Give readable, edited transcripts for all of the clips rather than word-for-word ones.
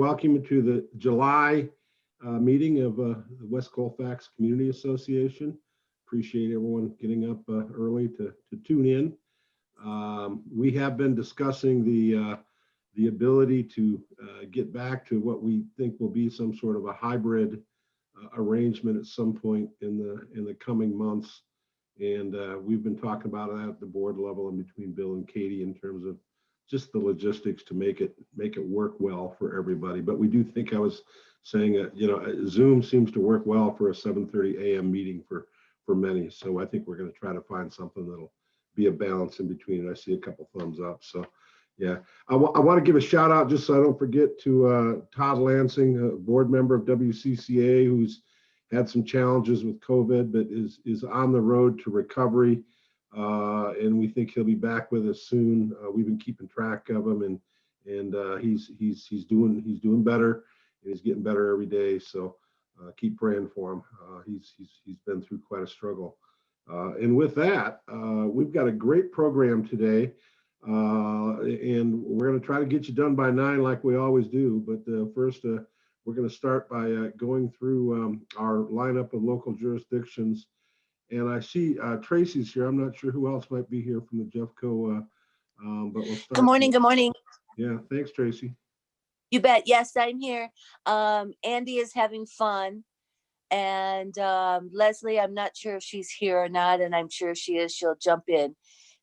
Welcome you to the July meeting of the West Colfax Community Association. Appreciate everyone getting up early to tune in. We have been discussing the ability to get back to what we think will be some sort of a hybrid arrangement at some point in the coming months. And we've been talking about that at the board level and between Bill and Katie in terms of just the logistics to make it work well for everybody. But we do think, I was saying, Zoom seems to work well for a 7:30 a.m. meeting for many. So I think we're going to try to find something that'll be a balance in between. And I see a couple thumbs up. So yeah, I want to give a shout out, just so I don't forget, to Todd Lansing, a board member of WCCA, who's had some challenges with COVID, but is on the road to recovery. And we think he'll be back with us soon. We've been keeping track of him, and he's doing better, and he's getting better every day. So keep praying for him. He's been through quite a struggle. And with that, we've got a great program today, and we're going to try to get you done by 9 like we always do. But first, we're going to start by going through our lineup of local jurisdictions. And I see Tracy's here. I'm not sure who else might be here from the Jeffco, but we'll start. Good morning. Good morning. Yeah, thanks, Tracy. You bet. Yes, I'm here. Andy is having fun. And Leslie, I'm not sure if she's here or not, and I'm sure if she is, she'll jump in.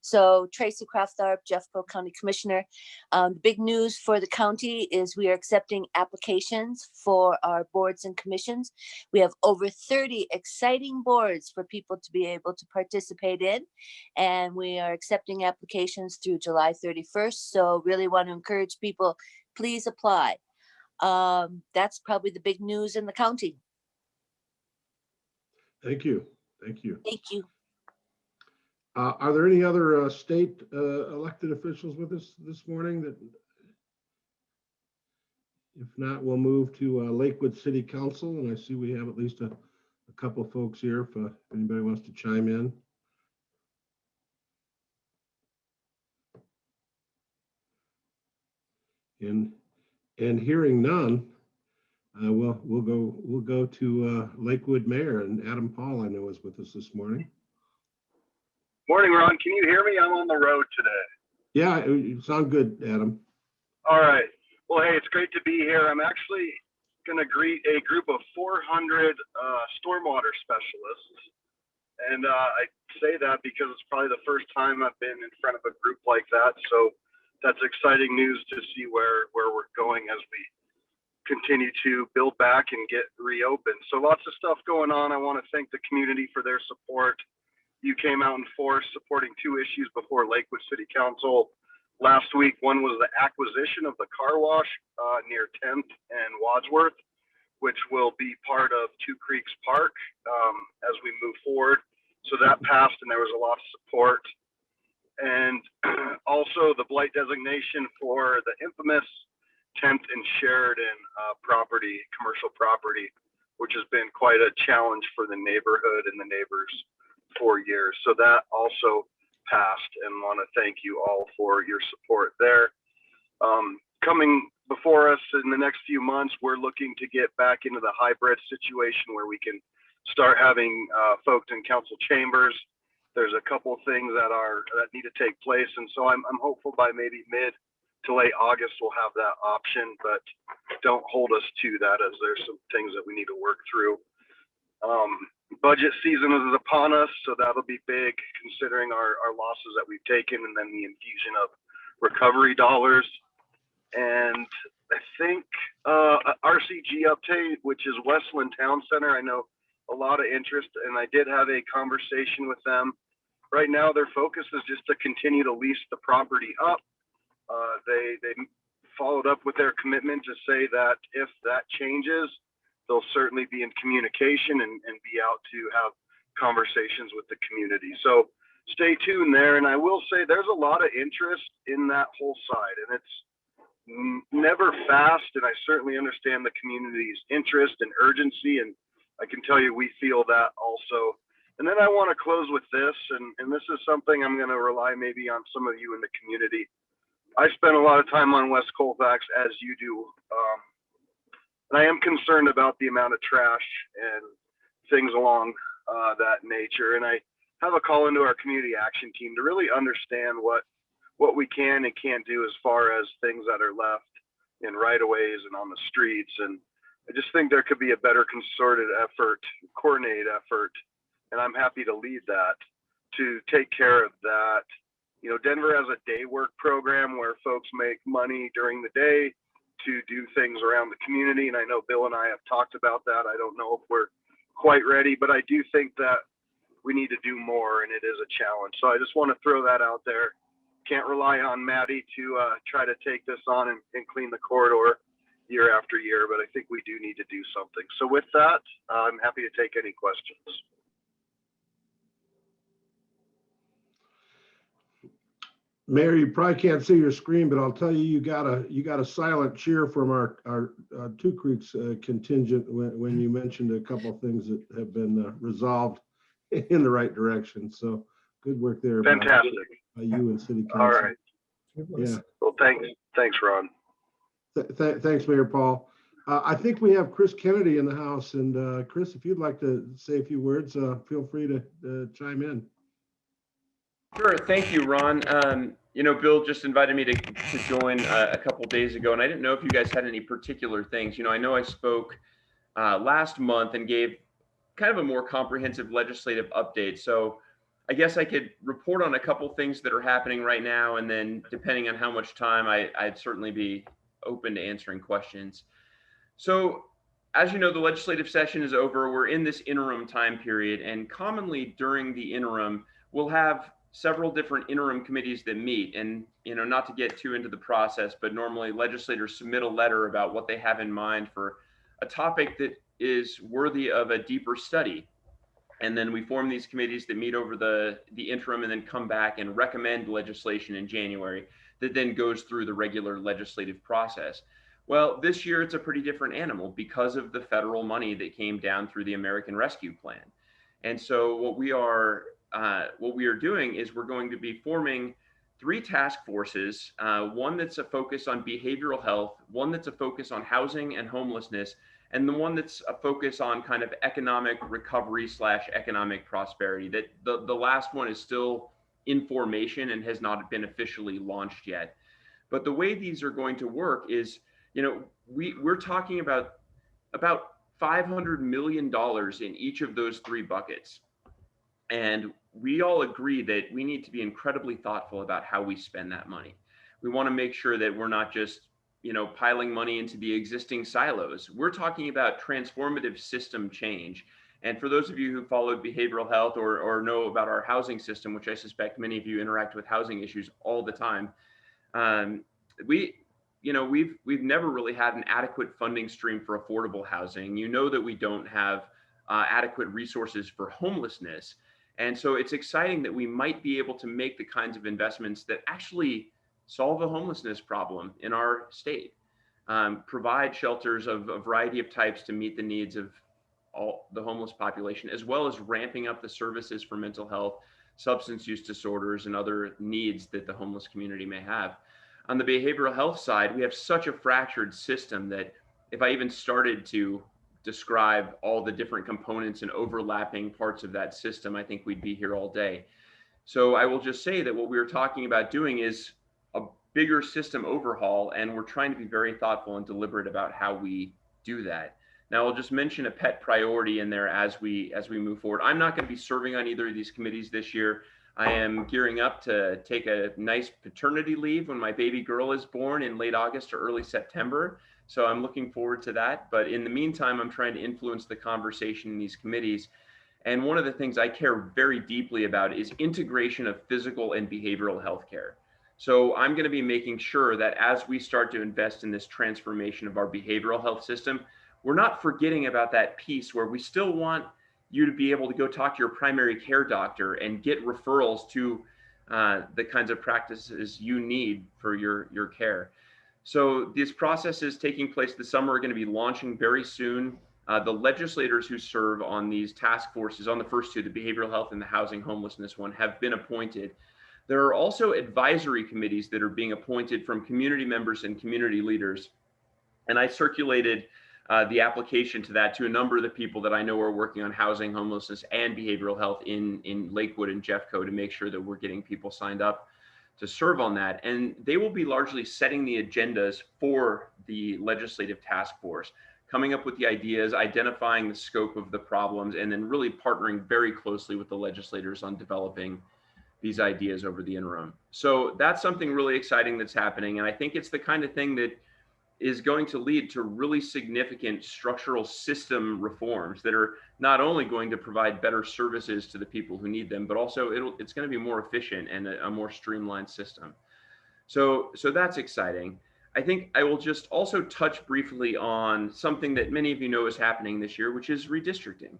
So Tracy Crafthorpe, Jeffco County Commissioner. The big news for the county is we are accepting applications for our boards and commissions. We have over 30 exciting boards for people to be able to participate in. And we are accepting applications through July 31st. So really want to encourage people, please apply. That's probably the big news in the county. Thank you. Thank you. Thank you. Are there any other state elected officials with us this morning? That, if not, we'll move to Lakewood City Council, and I see we have at least a couple of folks here if anybody wants to chime in. And hearing none, we'll go to Lakewood Mayor, and Adam Paul, I know, is with us this morning. Morning, Ron. Can you hear me? I'm on the road today. Yeah, you sound good, Adam. All right. Well, hey, it's great to be here. I'm actually going to greet a group of 400 stormwater specialists. And I say that because it's probably the first time I've been in front of a group like that. So that's exciting news to see where we're going as we continue to build back and get reopened. So lots of stuff going on. I want to thank the community for their support. You came out in force supporting 2 issues before Lakewood City Council last week. One was the acquisition of the car wash near 10th and Wadsworth, which will be part of Two Creeks Park as we move forward. So that passed, and there was a lot of support. And also the blight designation for the infamous 10th and Sheridan property, commercial property, which has been quite a challenge for the neighborhood and the neighbors for years. So that also passed, and want to thank you all for your support there. Coming before us in the next few months, we're looking to get back into the hybrid situation where we can start having folks in council chambers. There's a couple things that need to take place, and so I'm hopeful by maybe mid to late August we'll have that option, but don't hold us to that, as there's some things that we need to work through. Budget season is upon us, so that'll be big considering our losses that we've taken, and then the infusion of recovery dollars. And I think RCG update, which is Westland Town Center. I know a lot of interest, and I did have a conversation with them. Right now, their focus is just to continue to lease the property up. They followed up with their commitment to say that if that changes, they'll certainly be in communication and be out to have conversations with the community. So stay tuned there. And I will say there's a lot of interest in that whole side, and it's never fast. And I certainly understand the community's interest and urgency. And I can tell you, we feel that also. And then I want to close with this, and this is something I'm going to rely maybe on some of you in the community. I spend a lot of time on West Colfax, as you do, And I am concerned about the amount of trash and things along that nature. And I have a call into our community action team to really understand what we can and can't do as far as things that are left in right-of-ways and on the streets. And I just think there could be a better concerted effort, coordinated effort, and I'm happy to lead that, to take care of that. You know, Denver has a day work program where folks make money during the day to do things around the community. And I know Bill and I have talked about that. I don't know if we're quite ready, but I do think that we need to do more, and it is a challenge. So I just want to throw that out there. Can't rely on Maddie to try to take this on and clean the corridor year after year, but I think we do need to do something. So with that, I'm happy to take any questions. Mayor, you probably can't see your screen, but I'll tell you, you got a silent cheer from our Two Creeks contingent when you mentioned a couple of things that have been resolved in the right direction. So good work there. Fantastic. By you and City Council. All right. Yeah. Well, thanks, Ron. Thanks, Mayor Paul. I think we have Chris Kennedy in the house, and Chris, if you'd like to say a few words, feel free to chime in. Sure. Thank you, Ron. You know, Bill just invited me to join a couple days ago, and I didn't know if you guys had any particular things. You know I spoke last month and gave kind of a more comprehensive legislative update. So I guess I could report on a couple things that are happening right now, and then depending on how much time, I'd certainly be open to answering questions. So as you know, the legislative session is over. We're in this interim time period, and commonly during the interim, we'll have several different interim committees that meet. And, you know, not to get too into the process, but normally legislators submit a letter about what they have in mind for a topic that is worthy of a deeper study. And then we form these committees that meet over the interim and then come back and recommend legislation in January that then goes through the regular legislative process. Well, this year it's a pretty different animal because of the federal money that came down through the American Rescue Plan. And so what we are doing is we're going to be forming 3 task forces, one that's a focus on behavioral health, one that's a focus on housing and homelessness, and the one that's a focus on kind of economic recovery / economic prosperity. That the last one is still in formation and has not been officially launched yet. But the way these are going to work is, you know, we're talking about $500 million in each of those 3 buckets. And we all agree that we need to be incredibly thoughtful about how we spend that money. We want to make sure that we're not just, you know, piling money into the existing silos. We're talking about transformative system change. And for those of you who followed behavioral health or know about our housing system, which I suspect many of you interact with housing issues all the time, we've never really had an adequate funding stream for affordable housing. You know that we don't have adequate resources for homelessness. And so it's exciting that we might be able to make the kinds of investments that actually solve the homelessness problem in our state, provide shelters of a variety of types to meet the needs of all the homeless population, as well as ramping up the services for mental health, substance use disorders, and other needs that the homeless community may have. On the behavioral health side, we have such a fractured system that if I even started to describe all the different components and overlapping parts of that system, I think we'd be here all day. So I will just say that what we were talking about doing is a bigger system overhaul, and we're trying to be very thoughtful and deliberate about how we do that. Now, I'll just mention a pet priority in there as we move forward. I'm not going to be serving on either of these committees this year. I am gearing up to take a nice paternity leave when my baby girl is born in late August or early September. So I'm looking forward to that. But in the meantime, I'm trying to influence the conversation in these committees. And one of the things I care very deeply about is integration of physical and behavioral health care. So I'm going to be making sure that as we start to invest in this transformation of our behavioral health system, we're not forgetting about that piece where we still want you to be able to go talk to your primary care doctor and get referrals to the kinds of practices you need for your care. So this process is taking place this summer. We're going to be launching very soon. The legislators who serve on these task forces, on the first 2, the behavioral health and the housing homelessness one, have been appointed. There are also advisory committees that are being appointed from community members and community leaders. And I circulated the application to that to a number of the people that I know are working on housing, homelessness, and behavioral health in Lakewood and Jeffco to make sure that we're getting people signed up to serve on that. And they will be largely setting the agendas for the legislative task force, coming up with the ideas, identifying the scope of the problems, and then really partnering very closely with the legislators on developing these ideas over the interim. So that's something really exciting that's happening. And I think it's the kind of thing that is going to lead to really significant structural system reforms that are not only going to provide better services to the people who need them, but also it's going to be more efficient and a more streamlined system. So that's exciting. I think I will just also touch briefly on something that many of you know is happening this year, which is redistricting.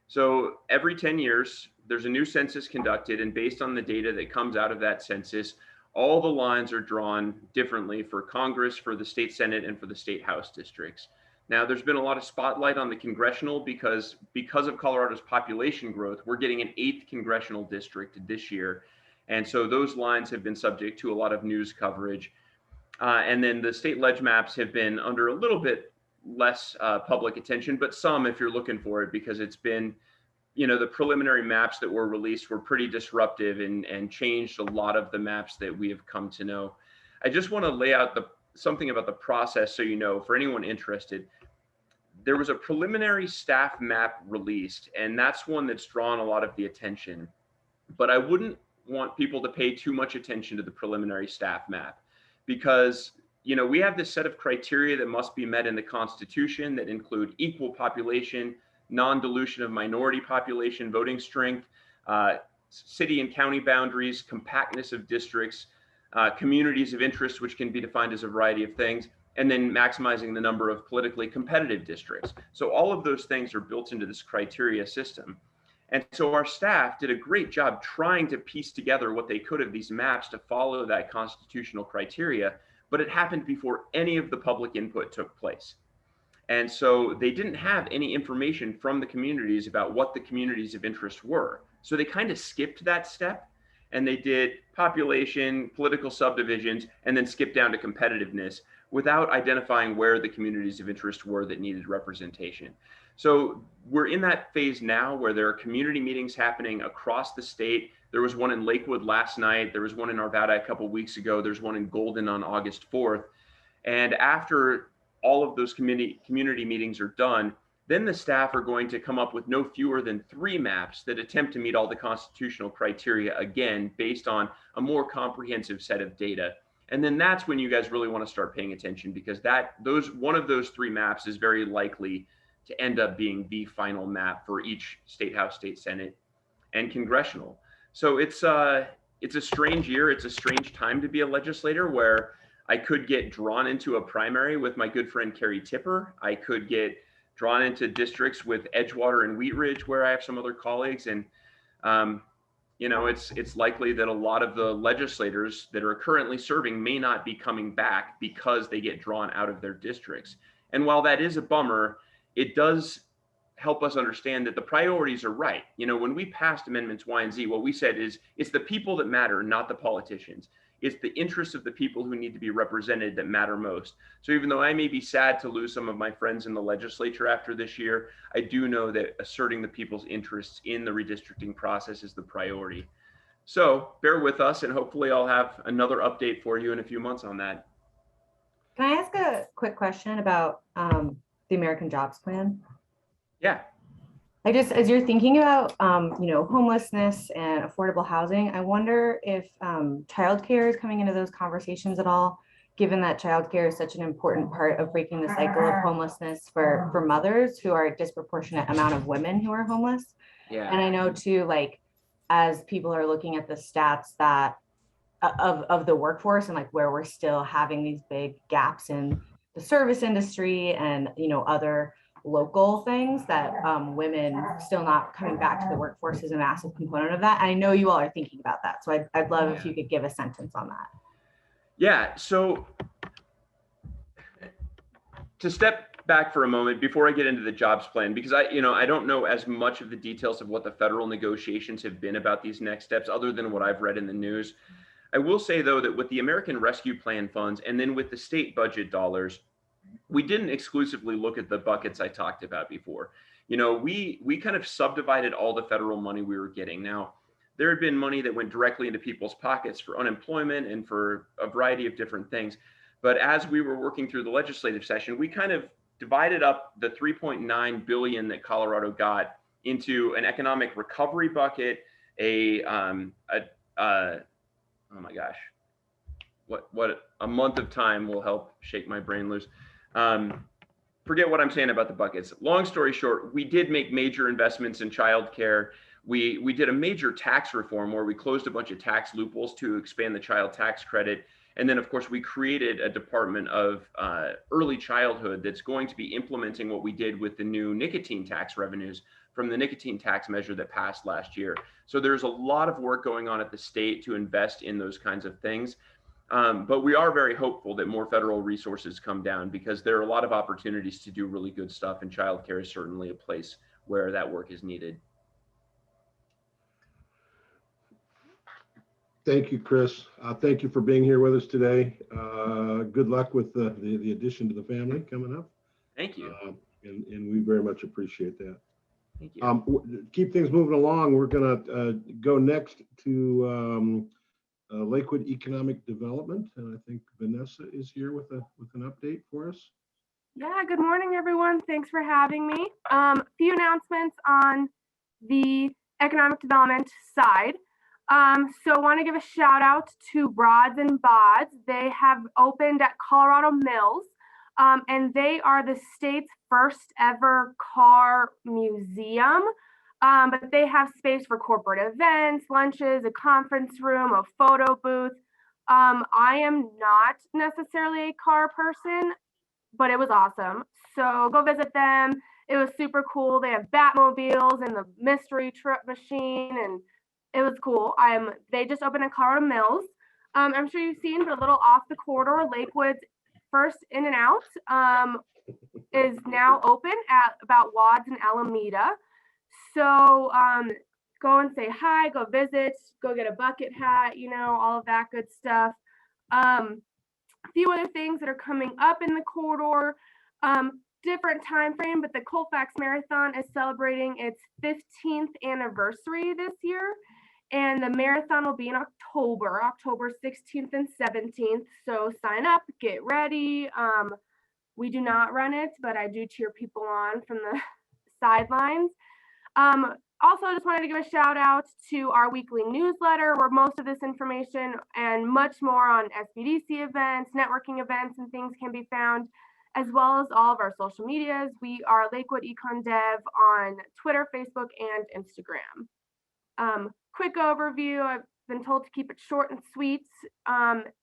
So every 10 years, there's a new census conducted, and based on the data that comes out of that census, all the lines are drawn differently for Congress, for the state Senate, and for the state House districts. Now, there's been a lot of spotlight on the congressional because of Colorado's population growth, we're getting an 8th congressional district this year. And so those lines have been subject to a lot of news coverage. And then the state ledge maps have been under a little bit less public attention, but some if you're looking for it, because it's been, the preliminary maps that were released were pretty disruptive and changed a lot of the maps that we have come to know. I just want to lay out something about the process so you know, for anyone interested. There was a preliminary staff map released, and that's one that's drawn a lot of the attention. But I wouldn't want people to pay too much attention to the preliminary staff map because we have this set of criteria that must be met in the Constitution that include equal population, non-dilution of minority population, voting strength, city and county boundaries, compactness of districts, communities of interest, which can be defined as a variety of things, and then maximizing the number of politically competitive districts. So all of those things are built into this criteria system. And so our staff did a great job trying to piece together what they could of these maps to follow that constitutional criteria, but it happened before any of the public input took place. And so they didn't have any information from the communities about what the communities of interest were. So they kind of skipped that step and they did population, political subdivisions, and then skipped down to competitiveness without identifying where the communities of interest were that needed representation. So we're in that phase now where there are community meetings happening across the state. There was one in Lakewood last night. There was one in Arvada a couple of weeks ago. There's one in Golden on August 4th. And after all of those community meetings are done, then the staff are going to come up with no fewer than 3 maps that attempt to meet all the constitutional criteria, again, based on a more comprehensive set of data. And then that's when you guys really want to start paying attention, because one of those 3 maps is very likely to end up being the final map for each state house, state senate, and congressional. So it's a strange year. It's a strange time to be a legislator, where I could get drawn into a primary with my good friend Carrie Tipper. I could get drawn into districts with Edgewater and Wheat Ridge, where I have some other colleagues. And, it's likely that a lot of the legislators that are currently serving may not be coming back because they get drawn out of their districts. And while that is a bummer, it does help us understand that the priorities are right. When we passed amendments Y and Z, what we said is it's the people that matter, not the politicians. It's the interests of the people who need to be represented that matter most. So even though I may be sad to lose some of my friends in the legislature after this year, I do know that asserting the people's interests in the redistricting process is the priority. So bear with us, and hopefully I'll have another update for you in a few months on that. Can I ask a quick question about the American Jobs Plan? Yeah. As you're thinking about, homelessness and affordable housing, I wonder if childcare is coming into those conversations at all, given that childcare is such an important part of breaking the cycle of homelessness for mothers who are a disproportionate amount of women who are homeless. Yeah. And I know too, as people are looking at the stats that of the workforce and where we're still having these big gaps in the service industry and, other local things, that women still not coming back to the workforce is a massive component of that. And I know you all are thinking about that. So I'd love if you could give a sentence on that. Yeah, so to step back for a moment before I get into the jobs plan, because I don't know as much of the details of what the federal negotiations have been about these next steps other than what I've read in the news. I will say though that with the American Rescue Plan funds and then with the state budget dollars, we didn't exclusively look at the buckets I talked about before. You know, we kind of subdivided all the federal money we were getting. Now, there had been money that went directly into people's pockets for unemployment and for a variety of different things. But as we were working through the legislative session, we kind of divided up the 3.9 billion that Colorado got into an economic recovery bucket, oh my gosh, what a month of time will help shake my brain loose. Forget what I'm saying about the buckets. Long story short, we did make major investments in childcare. We did a major tax reform where we closed a bunch of tax loopholes to expand the child tax credit. And then, of course, we created a department of early childhood that's going to be implementing what we did with the new nicotine tax revenues from the nicotine tax measure that passed last year. So there's a lot of work going on at the state to invest in those kinds of things. But we are very hopeful that more federal resources come down because there are a lot of opportunities to do really good stuff, and childcare is certainly a place where that work is needed. Thank you, Chris. Thank you for being here with us today. Good luck with the addition to the family coming up. Thank you. And we very much appreciate that. Thank you. Keep things moving along. We're going to go next to Lakewood Economic Development, and I think Vanessa is here with an update for us. Yeah, good morning, everyone. Thanks for having me. A few announcements on the economic development side. So I want to give a shout out to Broads and Bods. They have opened at Colorado Mills, and they are the state's first ever car museum. But they have space for corporate events, lunches, a conference room, a photo booth. I am not necessarily a car person, but it was awesome. So go visit them. It was super cool. They have Batmobiles and the mystery truck machine, and it was cool. They just opened at Colorado Mills. I'm sure you've seen, but a little off the corridor, Lakewood's first In and Out is now open at about Wads and Alameda. So go and say hi, go visit, go get a bucket hat, you know, all of that good stuff. A few other things that are coming up in the corridor, different time frame, but the Colfax Marathon is celebrating its 15th anniversary this year. And the marathon will be in October 16th and 17th. So sign up, get ready. We do not run it, but I do cheer people on from the sidelines. Also, I just wanted to give a shout out to our weekly newsletter where most of this information and much more on SBDC events, networking events, and things can be found, as well as all of our social medias. We are Lakewood Econ Dev on Twitter, Facebook, and Instagram. Quick overview. I've been told to keep it short and sweet.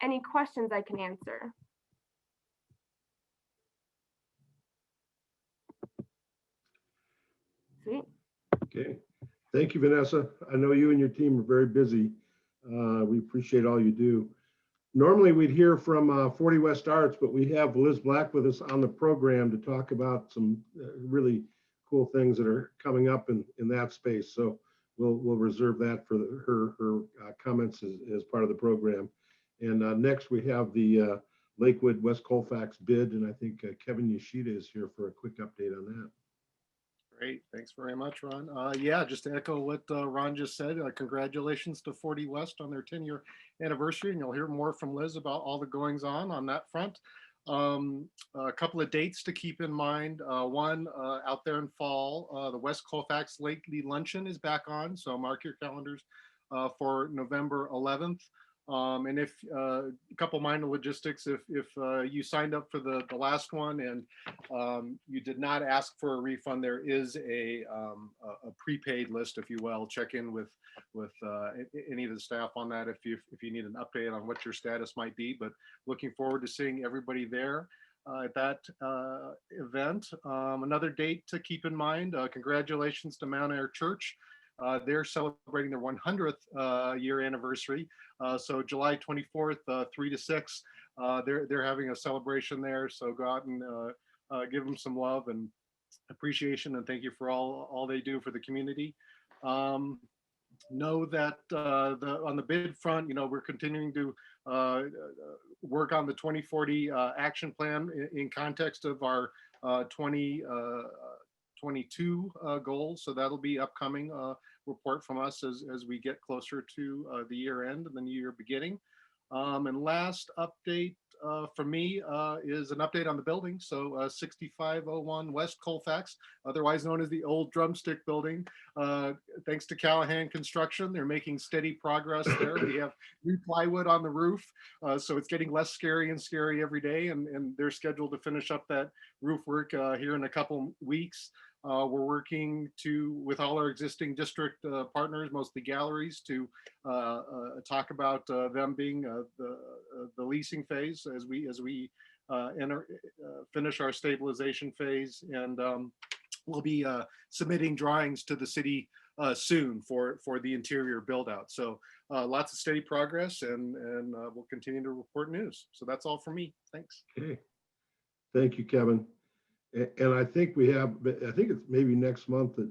Any questions I can answer? Sweet. Okay. Thank you, Vanessa. I know you and your team are very busy. We appreciate all you do. Normally we'd hear from 40 West Arts, but we have Liz Black with us on the program to talk about some really cool things that are coming up in that space. So we'll reserve that for her comments as part of the program. And next we have the Lakewood West Colfax bid, and I think Kevin Yoshida is here for a quick update on that. Great. Thanks very much, Ron. Yeah, just to echo what Ron just said, congratulations to 40 West on their 10-year anniversary, and you'll hear more from Liz about all the goings on that front. A couple of dates to keep in mind. One, out there in fall, the West Colfax Lately Luncheon is back on, so mark your calendars for November 11th. And if a couple minor logistics, if you signed up for the last one and you did not ask for a refund, there is a prepaid list, if you will. Check in with any of the staff on that if you need an update on what your status might be. But looking forward to seeing everybody there at that event. Another date to keep in mind, congratulations to Mount Air Church. They're celebrating their 100th year anniversary. So July 24th, 3 to 6, they're having a celebration there. So go out and give them some love and appreciation, and thank you for all they do for the community. know that on the bid front, we're continuing to work on the 2040 action plan in context of our 2022 goals. So that'll be upcoming report from us as we get closer to the year end and the new year beginning. And last update from me is an update on the building. So 6501 West Colfax, otherwise known as the old Drumstick building. Thanks to Callahan Construction, they're making steady progress there. We have new plywood on the roof, so it's getting less scary and scary every day, and they're scheduled to finish up that roof work here in a couple weeks. We're working with all our existing district partners, mostly galleries, to talk about them being the leasing phase as we finish our stabilization phase, and we'll be submitting drawings to the city soon for the interior build out. So lots of steady progress, and we'll continue to report news. So that's all for me. Thanks. Okay. Thank you, Kevin. And I think it's maybe next month that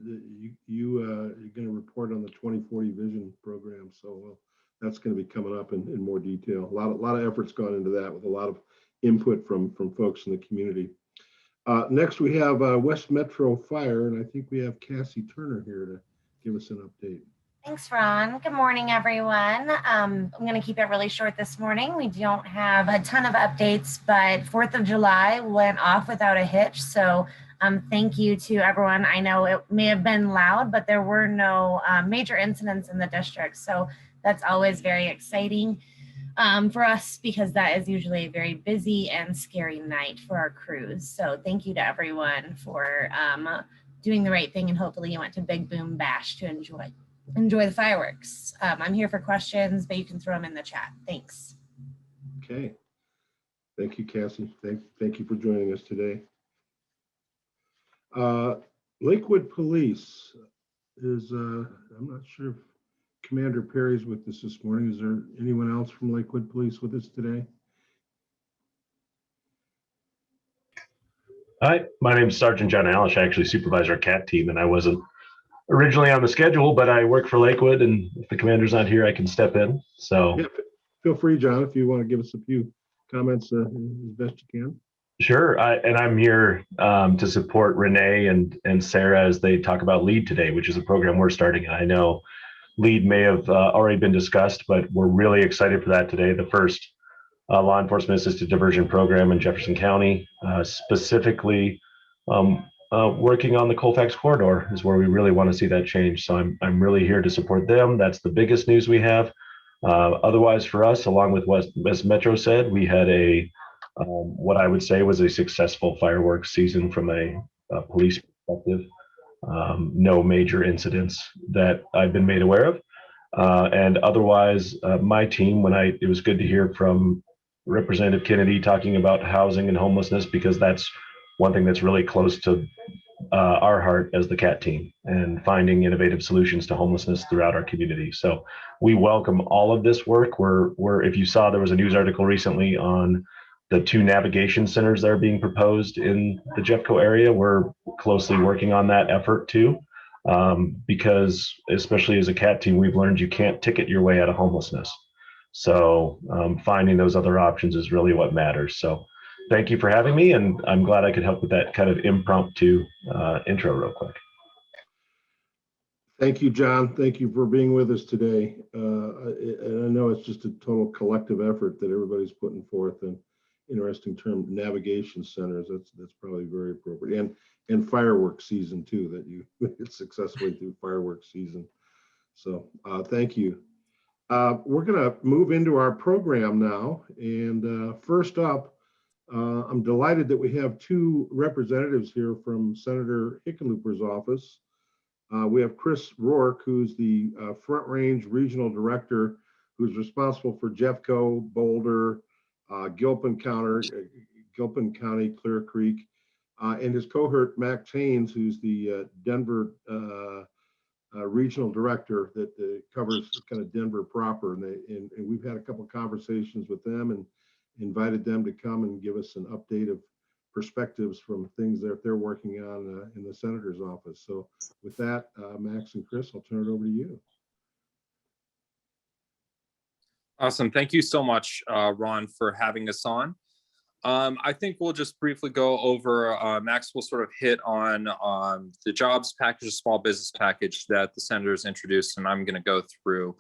you're going to report on the 2040 vision program. So that's going to be coming up in more detail. A lot of efforts gone into that with a lot of input from folks in the community. Next, we have West Metro Fire, and I think we have Cassie Turner here to give us an update. Thanks, Ron. Good morning, everyone. I'm going to keep it really short this morning. We don't have a ton of updates, but 4th of July went off without a hitch. So thank you to everyone. I know it may have been loud, but there were no major incidents in the district. So that's always very exciting for us, because that is usually a very busy and scary night for our crews. So thank you to everyone for doing the right thing, and hopefully you went to Big Boom Bash to enjoy the fireworks. I'm here for questions, but you can throw them in the chat. Thanks. Okay. Thank you, Cassie. Thank you for joining us today. Lakewood Police is, I'm not sure if Commander Perry's with us this morning. Is there anyone else from Lakewood Police with us today? Hi, my name is Sergeant John Alish. I actually supervise our CAT team, and I wasn't originally on the schedule, but I work for Lakewood, and if the commander's not here, I can step in. So yeah, feel free, John, if you want to give us a few comments as best you can. Sure, I'm here to support Renee and Sarah as they talk about LEAD today, which is a program we're starting. And I know LEAD may have already been discussed, but we're really excited for that today. The first law enforcement assisted diversion program in Jefferson County, specifically working on the Colfax corridor is where we really want to see that change. So I'm really here to support them. That's the biggest news we have. Otherwise, for us, along with what West Metro said, we had what I would say was a successful fireworks season from a police perspective. No major incidents that I've been made aware of. And otherwise, my team, it was good to hear from Representative Kennedy talking about housing and homelessness, because that's one thing that's really close to our heart as the CAT team, and finding innovative solutions to homelessness throughout our community. So we welcome all of this work. If you saw, there was a news article recently on the 2 navigation centers that are being proposed in the Jeffco area. We're closely working on that effort too, because especially as a CAT team, we've learned you can't ticket your way out of homelessness. So finding those other options is really what matters. So thank you for having me, and I'm glad I could help with that kind of impromptu intro real quick. Thank you, John. Thank you for being with us today. And I know it's just a total collective effort that everybody's putting forth. And interesting term, navigation centers. That's probably very appropriate. And fireworks season too, that you get successfully through fireworks season. So thank you. We're going to move into our program now. And first up, I'm delighted that we have 2 representatives here from Senator Hickenlooper's office. We have Chris Rourke, who's the Front Range Regional Director, who's responsible for Jeffco, Boulder, Gilpin County, Clear Creek, and his cohort, Max Haynes, who's the Denver Regional Director that covers kind of Denver proper. And we've had a couple of conversations with them and invited them to come and give us an update of perspectives from things that they're working on in the senator's office. So with that, Max and Chris, I'll turn it over to you. Awesome. Thank you so much, Ron, for having us on. I think we'll just briefly go over, Max will sort of hit on the jobs package, the small business package that the senators introduced, and I'm going to go through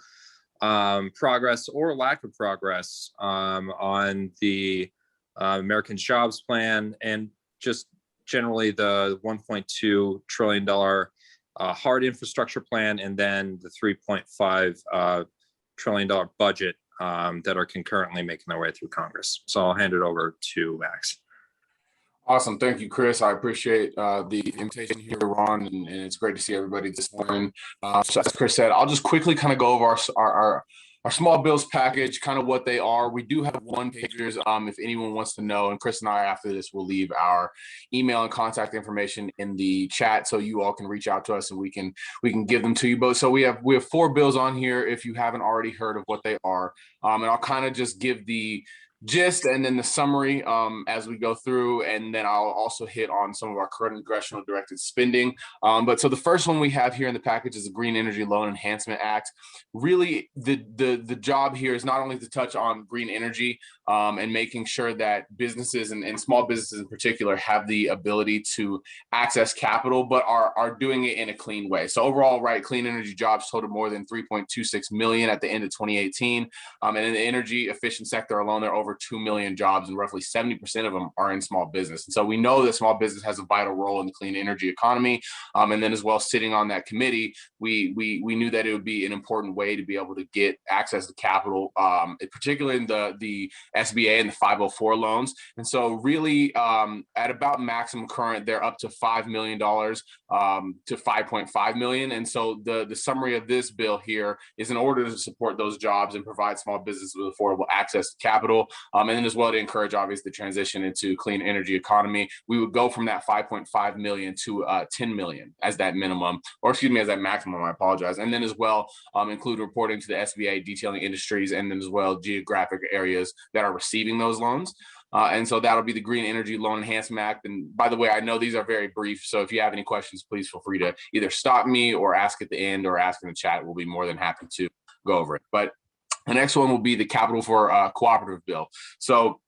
progress or lack of progress on the Americans Jobs Plan, and just generally the $1.2 trillion hard infrastructure plan, and then the $3.5 trillion budget that are concurrently making their way through Congress. So I'll hand it over to Max. Awesome. Thank you, Chris. I appreciate the invitation here, Ron, and it's great to see everybody this morning. So as Chris said, I'll just quickly kind of go over our small bills package, kind of what they are. We do have one pagers if anyone wants to know, and Chris and I after this will leave our email and contact information in the chat so you all can reach out to us and we can give them to you both. So we have 4 bills on here if you haven't already heard of what they are. And I'll kind of just give the gist and then the summary as we go through, and then I'll also hit on some of our current congressional directed spending. But so the first one we have here in the package is the Green Energy Loan Enhancement Act. Really, the job here is not only to touch on green energy and making sure that businesses and small businesses in particular have the ability to access capital, but are doing it in a clean way. So overall, right, clean energy jobs totaled more than 3.26 million at the end of 2018. And in the energy efficient sector alone, there are over 2 million jobs, and roughly 70% of them are in small business. And so we know that small business has a vital role in the clean energy economy. And then as well, sitting on that committee, we knew that it would be an important way to be able to get access to capital, particularly in the SBA and the 504 loans. And so really at about maximum current, they're up to $5 million to 5.5 million. And so the summary of this bill here is in order to support those jobs and provide small businesses with affordable access to capital. And then as well to encourage obviously the transition into clean energy economy, we would go from that 5.5 million to 10 million as that minimum, or excuse me, as that maximum, I apologize. And then as well include reporting to the SBA detailing industries and then as well geographic areas that are receiving those loans. And so that'll be the Green Energy Loan Enhancement Act. And by the way, I know these are very brief, so if you have any questions, please feel free to either stop me or ask at the end or ask in the chat. We'll be more than happy to go over it. But the next one will be the Capital for Cooperative Bill. So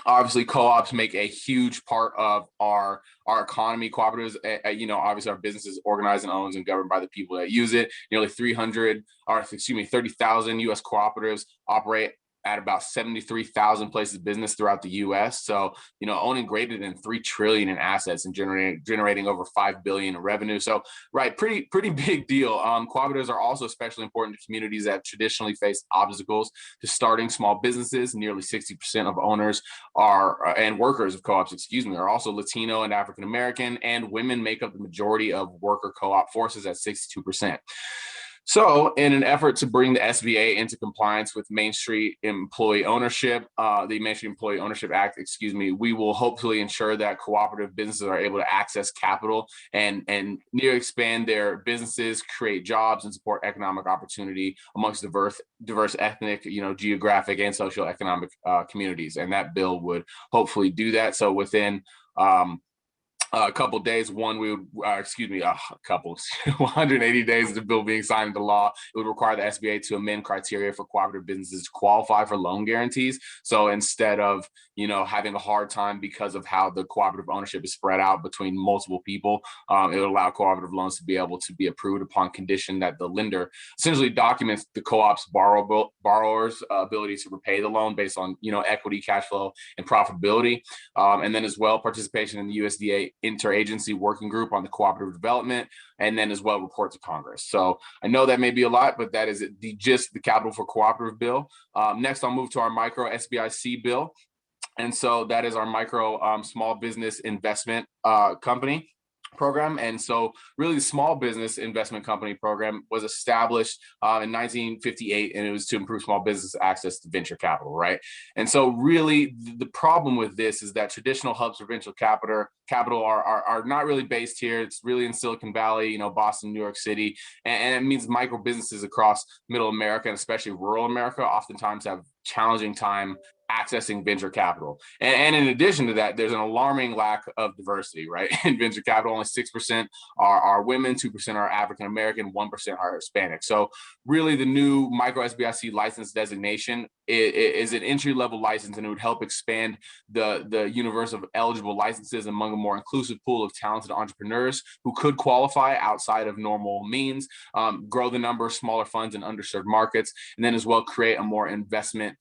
obviously co-ops make a huge part of our economy. Cooperatives, obviously our businesses organized and owned and governed by the people that use it. Nearly 30,000 U.S. cooperatives operate at about 73,000 places of business throughout the U.S. So, owning greater than 3 trillion in assets and generating over 5 billion in revenue. So, right, pretty big deal. Cooperatives are also especially important to communities that traditionally face obstacles to starting small businesses. Nearly 60% of owners and workers of co-ops, are also Latino and African American, and women make up the majority of worker co-op forces at 62%. So in an effort to bring the SBA into compliance with Main Street Employee Ownership, the Main Street Employee Ownership Act, we will hopefully ensure that cooperative businesses are able to access capital and expand their businesses, create jobs, and support economic opportunity amongst diverse ethnic, geographic and socioeconomic communities. And that bill would hopefully do that. So within a couple of days, 180 days of the bill being signed into law, it would require the SBA to amend criteria for cooperative businesses to qualify for loan guarantees. So instead of, having a hard time because of how the cooperative ownership is spread out between multiple people, it would allow cooperative loans to be able to be approved upon condition that the lender essentially documents the co-op's borrower's ability to repay the loan based on, equity, cash flow, and profitability. And then as well, participation in the USDA interagency working group on the cooperative development, and then as well report to Congress. So I know that may be a lot, but that is the Capital for Cooperative Bill. Next, I'll move to our micro SBIC bill. And so that is our micro small business investment company program. And so really the small business investment company program was established in 1958, and it was to improve small business access to venture capital, right? And so really the problem with this is that traditional hubs for venture capital are not really based here. It's really in Silicon Valley, Boston, New York City, and it means micro businesses across middle America and especially rural America oftentimes have challenging time accessing venture capital. And in addition to that, there's an alarming lack of diversity, right? In venture capital, only 6% are women, 2% are African American, 1% are Hispanic. So really the new micro SBIC license designation is an entry-level license, and it would help expand the universe of eligible licenses among a more inclusive pool of talented entrepreneurs who could qualify outside of normal means, grow the number of smaller funds in underserved markets, and then as well create a more investment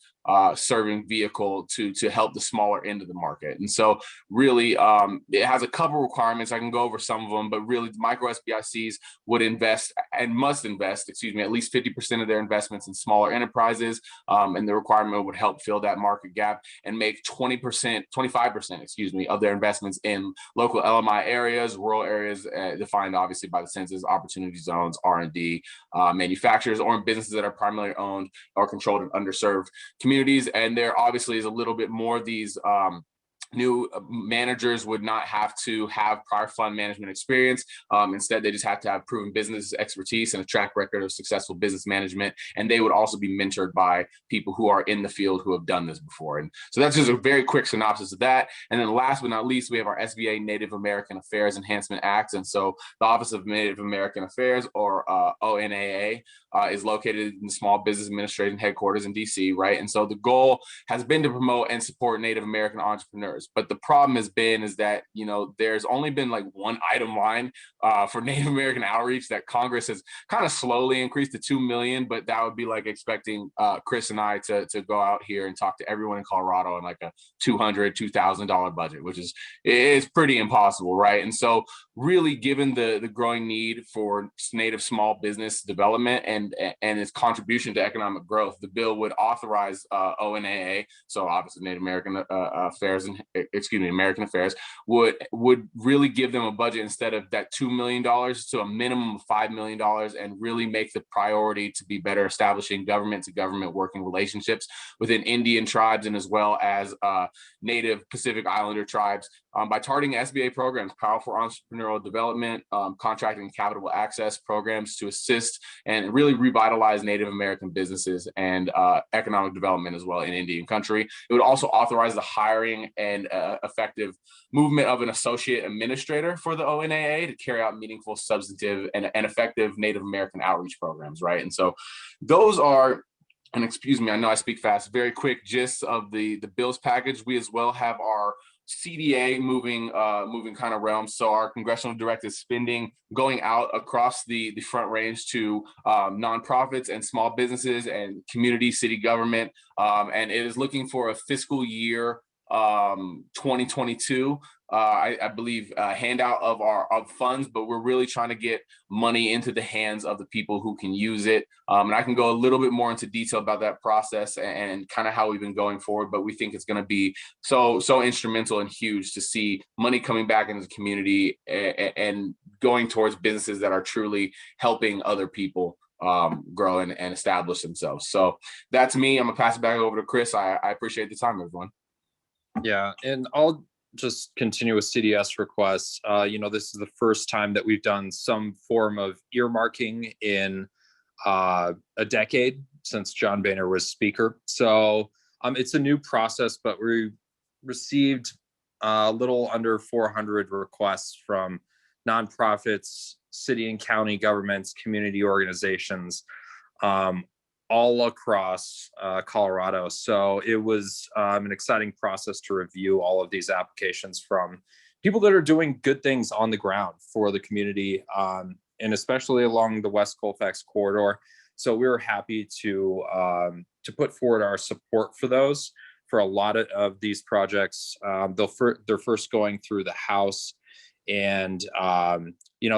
serving vehicle to help the smaller end of the market. And so really it has a couple requirements. I can go over some of them, but really micro SBICs would invest and must invest, at least 50% of their investments in smaller enterprises. And the requirement would help fill that market gap and make 25% of their investments in local LMI areas, rural areas, defined obviously by the census, opportunity zones, R&D, manufacturers, or in businesses that are primarily owned or controlled in underserved communities. And there obviously is a little bit more of these new managers would not have to have prior fund management experience. Instead, they just have to have proven business expertise and a track record of successful business management. And they would also be mentored by people who are in the field who have done this before. And so that's just a very quick synopsis of that. And then last but not least, we have our SBA Native American Affairs Enhancement Acts. And so the Office of Native American Affairs, or ONAA, is located in the Small Business Administration headquarters in DC, right? And so the goal has been to promote and support Native American entrepreneurs. But the problem has been is that, there's only been like one item line for Native American outreach that Congress has kind of slowly increased to 2 million, but that would be like expecting Chris and I to go out here and talk to everyone in Colorado in like a $200,000 budget, which is pretty impossible, right? And so really, given the growing need for Native small business development and its contribution to economic growth, the bill would authorize ONAA, so Office of Native American Affairs and American Affairs, would really give them a budget instead of that $2 million to a minimum of $5 million, and really make the priority to be better establishing government to government working relationships within Indian tribes and as well as Native Pacific Islander tribes by targeting SBA programs, powerful entrepreneurial development, contracting and capital access programs to assist and really revitalize Native American businesses and economic development as well in Indian country. It would also authorize the hiring and effective movement of an associate administrator for the ONAA to carry out meaningful, substantive, and effective Native American outreach programs, right? And so those are, and excuse me, I know I speak fast, very quick gist of the bills package. We as well have our CDA moving kind of realm. So our congressional directed spending going out across the Front Range to nonprofits and small businesses and community city government. And it is looking for a fiscal year 2022, I believe, handout of funds, but we're really trying to get money into the hands of the people who can use it. And I can go a little bit more into detail about that process and kind of how we've been going forward, but we think it's going to be so instrumental and huge to see money coming back into the community and going towards businesses that are truly helping other people grow and establish themselves. So that's me. I'm gonna pass it back over to Chris. I appreciate the time, everyone. Yeah, and I'll just continue with CDS requests. This is the first time that we've done some form of earmarking in a decade since John Boehner was speaker. So it's a new process, but we received a little under 400 requests from nonprofits, city and county governments, community organizations, all across Colorado. So it was an exciting process to review all of these applications from people that are doing good things on the ground for the community, and especially along the West Colfax corridor. So we were happy to put forward our support for those. For a lot of these projects, they're first going through the House, and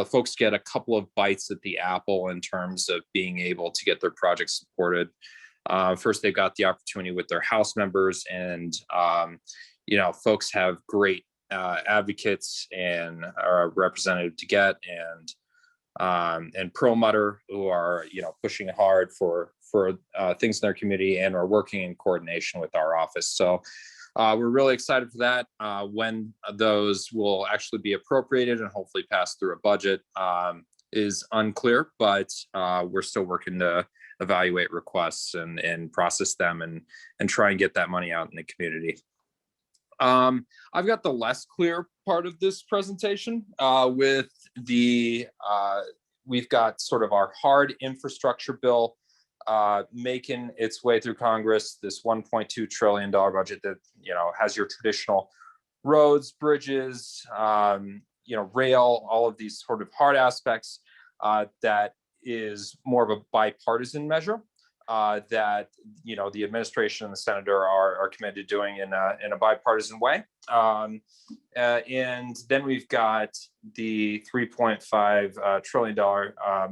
folks get a couple of bites at the apple in terms of being able to get their projects supported. First, they've got the opportunity with their House members, and folks have great advocates and are representative to get, and Perlmutter, who are pushing hard for things in their community and are working in coordination with our office. So we're really excited for that. When those will actually be appropriated and hopefully pass through a budget is unclear, but we're still working to evaluate requests and process them and try and get that money out in the community. I've got the less clear part of this presentation with we've got sort of our hard infrastructure bill making its way through Congress, this $1.2 trillion budget that, has your traditional roads, bridges, rail, all of these sort of hard aspects that is more of a bipartisan measure that, the administration and the senator are committed to doing in a bipartisan way. And then we've got the $3.5 trillion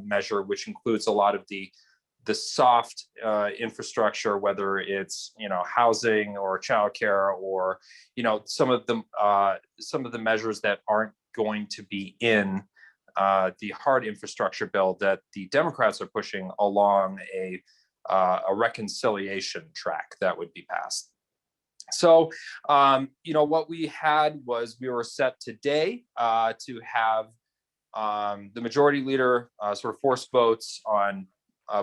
measure, which includes a lot of the soft infrastructure, whether it's housing or childcare or some of the measures that aren't going to be in the hard infrastructure bill that the Democrats are pushing along a reconciliation track that would be passed. So, what we had was we were set today to have the majority leader sort of force votes on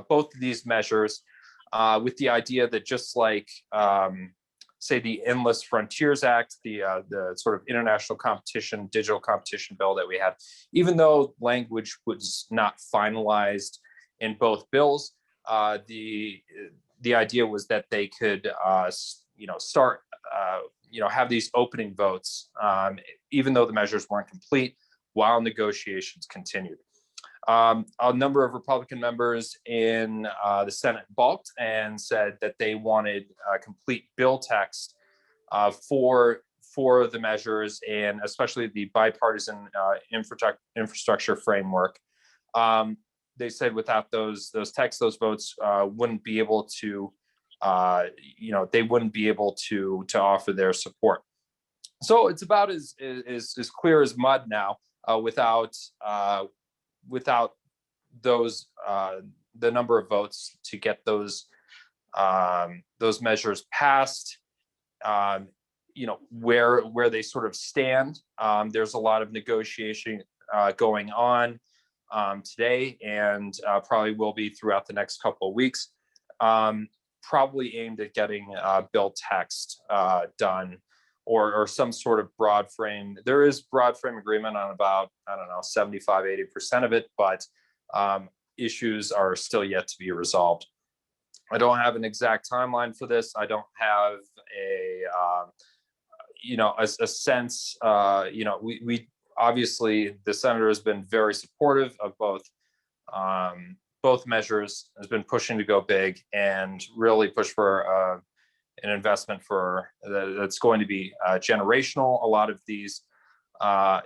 both of these measures with the idea that just like, say, the Endless Frontiers Act, the sort of international competition, digital competition bill that we had, even though language was not finalized in both bills, the idea was that they could, start, have these opening votes, even though the measures weren't complete, while negotiations continued. A number of Republican members in the Senate balked and said that they wanted a complete bill text for the measures, and especially the bipartisan infrastructure framework. They said without those texts, those votes wouldn't be able to, they wouldn't be able to offer their support. So it's about as clear as mud now without those the number of votes to get those measures passed. Where they sort of stand. There's a lot of negotiation going on today, and probably will be throughout the next couple of weeks. Probably aimed at getting bill text done, or some sort of broad frame. There is broad frame agreement on about, 75-80% of it, but issues are still yet to be resolved. I don't have an exact timeline for this. I don't have a sense. We obviously, the senator has been very supportive of both measures, has been pushing to go big and really push for an investment that's going to be generational. A lot of these, a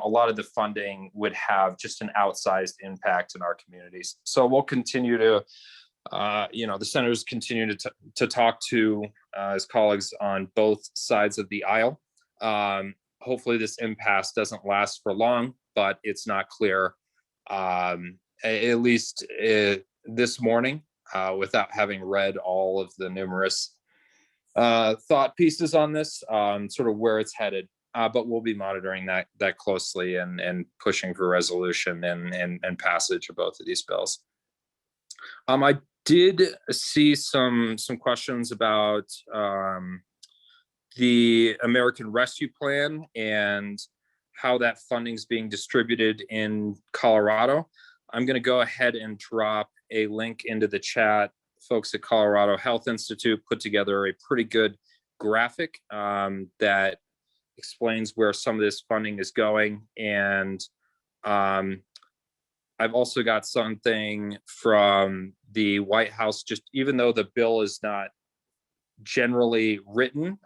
lot of the funding would have just an outsized impact in our communities. So we'll continue to, the senators continue to talk to his colleagues on both sides of the aisle. Hopefully this impasse doesn't last for long, but it's not clear, at least this morning, without having read all of the numerous thought pieces on this, sort of where it's headed. But we'll be monitoring that closely and pushing for resolution and passage of both of these bills. I did see some questions about the American Rescue Plan and how that funding is being distributed in Colorado. I'm going to go ahead and drop a link into the chat. Folks at Colorado Health Institute put together a pretty good graphic that explains where some of this funding is going. And I've also got something from the White House, just even though the bill is not generally written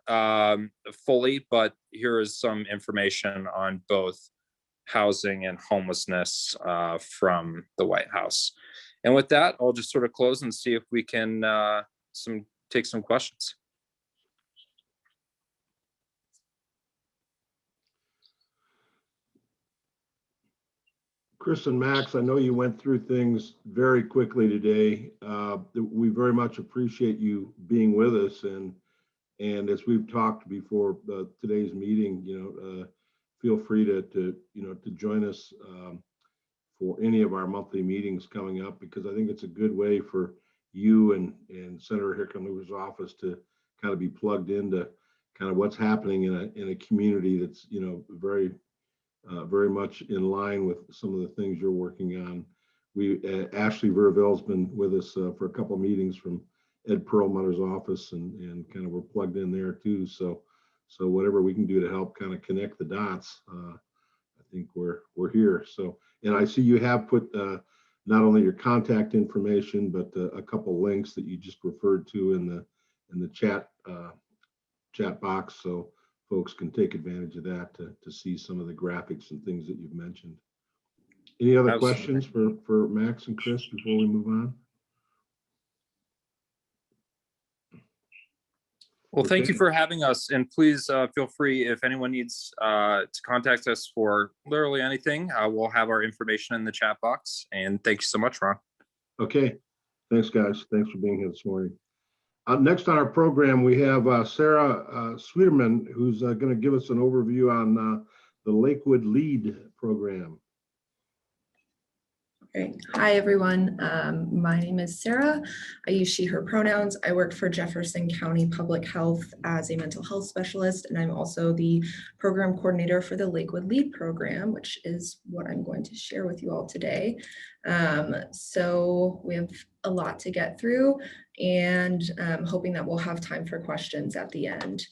fully, but here is some information on both housing and homelessness from the White House. And with that, I'll just sort of close and see if we can take some questions. Chris and Max, I know you went through things very quickly today. We very much appreciate you being with us, and as we've talked before today's meeting, feel free to join us for any of our monthly meetings coming up, because I think it's a good way for you and Senator Hickenlooper's office to kind of be plugged into kind of what's happening in a community that's, you know, very much in line with some of the things you're working on. Ashley Verville's been with us for a couple of meetings from Ed Perlmutter's office, and kind of we're plugged in there too. So whatever we can do to help kind of connect the dots, I think we're here. So, and I see you have put not only your contact information, but a couple links that you just referred to in the chat box, so folks can take advantage of that to see some of the graphics and things that you've mentioned. Any other questions for Max and Chris before we move on? Well, thank Okay. you for having us, and please feel free if anyone needs to contact us for literally anything. We'll have our information in the chat box, and thank you so much, Ron. Okay, thanks guys. Thanks for being here this morning. Next on our program, we have Sarah Sweeterman, who's going to give us an overview on the Lakewood LEAD program. Okay. Hi, everyone. My name is Sarah. I use she, her pronouns. I work for Jefferson County Public Health as a mental health specialist, and I'm also the program coordinator for the Lakewood LEAD program, which is what I'm going to share with you all today. So we have a lot to get through, and I'm hoping that we'll have time for questions at the end.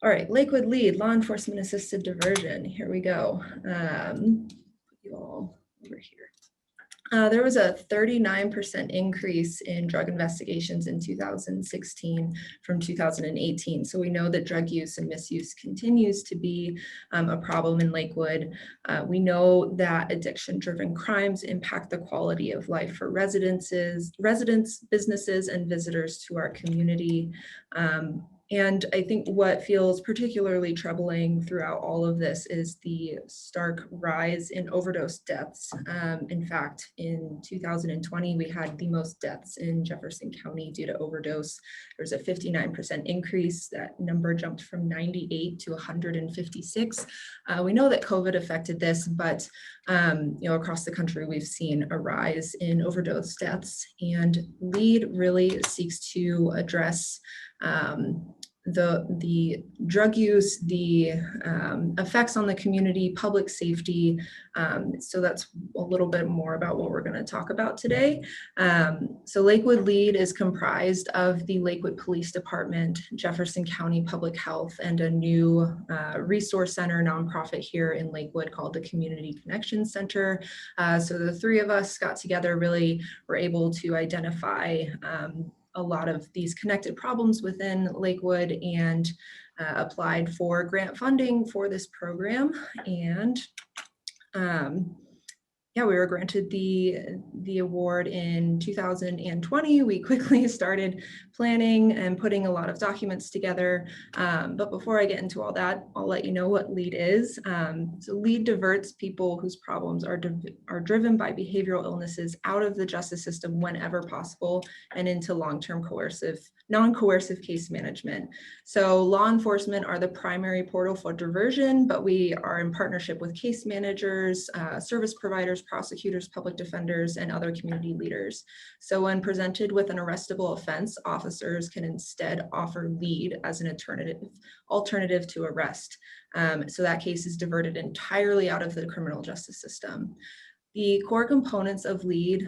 All right, Lakewood LEAD, law enforcement assisted diversion. Here we go. Put you all over here. There was a 39% increase in drug investigations in 2016 from 2018. So we know that drug use and misuse continues to be a problem in Lakewood. We know that addiction-driven crimes impact the quality of life for residents, businesses, and visitors to our community. And I think what feels particularly troubling throughout all of this is the stark rise in overdose deaths. In fact, in 2020, we had the most deaths in Jefferson County due to overdose. There's a 59% increase. That number jumped from 98 to 156. We know that COVID affected this, but across the country, we've seen a rise in overdose deaths, and LEAD really seeks to address the drug use, the effects on the community, public safety. So that's a little bit more about what we're going to talk about today. So Lakewood LEAD is comprised of the Lakewood Police Department, Jefferson County Public Health, and a new resource center nonprofit here in Lakewood called the Community Connection Center. So the three of us got together, really were able to identify a lot of these connected problems within Lakewood and applied for grant funding for this program. And we were granted the award in 2020. We quickly started planning and putting a lot of documents together. But before I get into all that, I'll let you know what LEAD is. So LEAD diverts people whose problems are driven by behavioral illnesses out of the justice system whenever possible and into long-term non-coercive case management. So law enforcement are the primary portal for diversion, but we are in partnership with case managers, service providers, prosecutors, public defenders, and other community leaders. So when presented with an arrestable offense, officers can instead offer LEAD as an alternative to arrest. So that case is diverted entirely out of the criminal justice system. The core components of LEAD,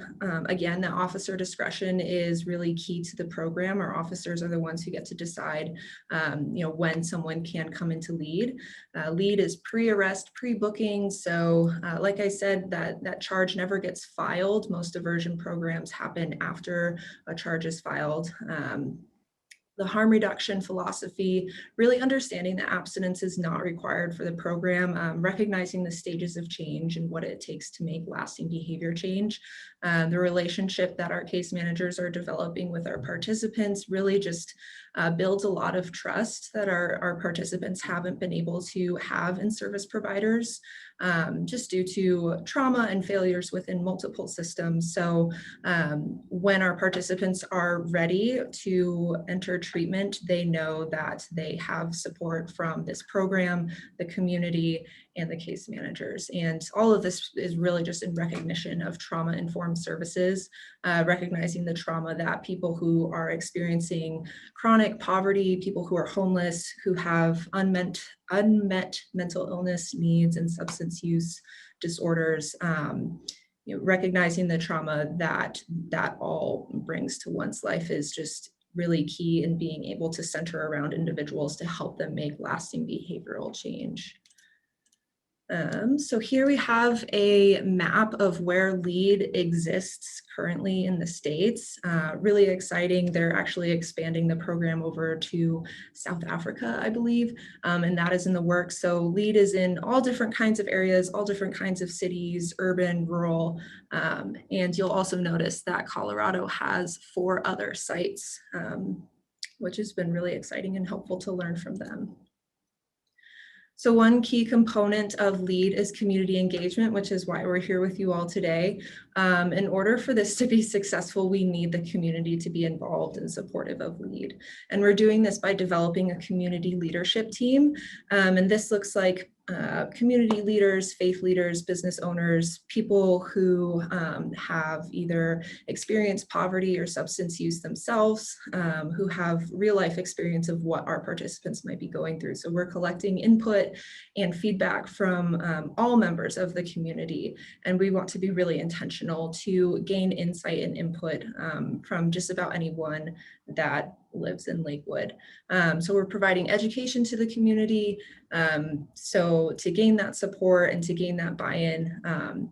again, the officer discretion is really key to the program. Our officers are the ones who get to decide, when someone can come into LEAD. LEAD is pre-arrest, pre-booking. So like I said, that charge never gets filed. Most diversion programs happen after a charge is filed. The harm reduction philosophy, really understanding that abstinence is not required for the program, recognizing the stages of change and what it takes to make lasting behavior change. The relationship that our case managers are developing with our participants, really just builds a lot of trust that our participants haven't been able to have in service providers, just due to trauma and failures within multiple systems. So when our participants are ready to enter treatment, they know that they have support from this program, the community, and the case managers. And all of this is really just in recognition of trauma-informed services, recognizing the trauma that people who are experiencing chronic poverty, people who are homeless, who have unmet mental illness needs and substance use disorders, recognizing the trauma that all brings to one's life is just really key in being able to center around individuals to help them make lasting behavioral change. So here we have a map of where LEAD exists currently in the States. Really exciting. They're actually expanding the program over to South Africa, I believe, and that is in the works. So LEAD is in all different kinds of areas, all different kinds of cities, urban, rural, and you'll also notice that Colorado has 4 other sites, which has been really exciting and helpful to learn from them. So one key component of LEAD is community engagement, which is why we're here with you all today. In order for this to be successful, we need the community to be involved and supportive of LEAD. And we're doing this by developing a community leadership team. And this looks like community leaders, faith leaders, business owners, people who have either experienced poverty or substance use themselves, who have real life experience of what our participants might be going through. So we're collecting input and feedback from all members of the community. And we want to be really intentional to gain insight and input from just about anyone that lives in Lakewood. So we're providing education to the community, so to gain that support and to gain that buy-in.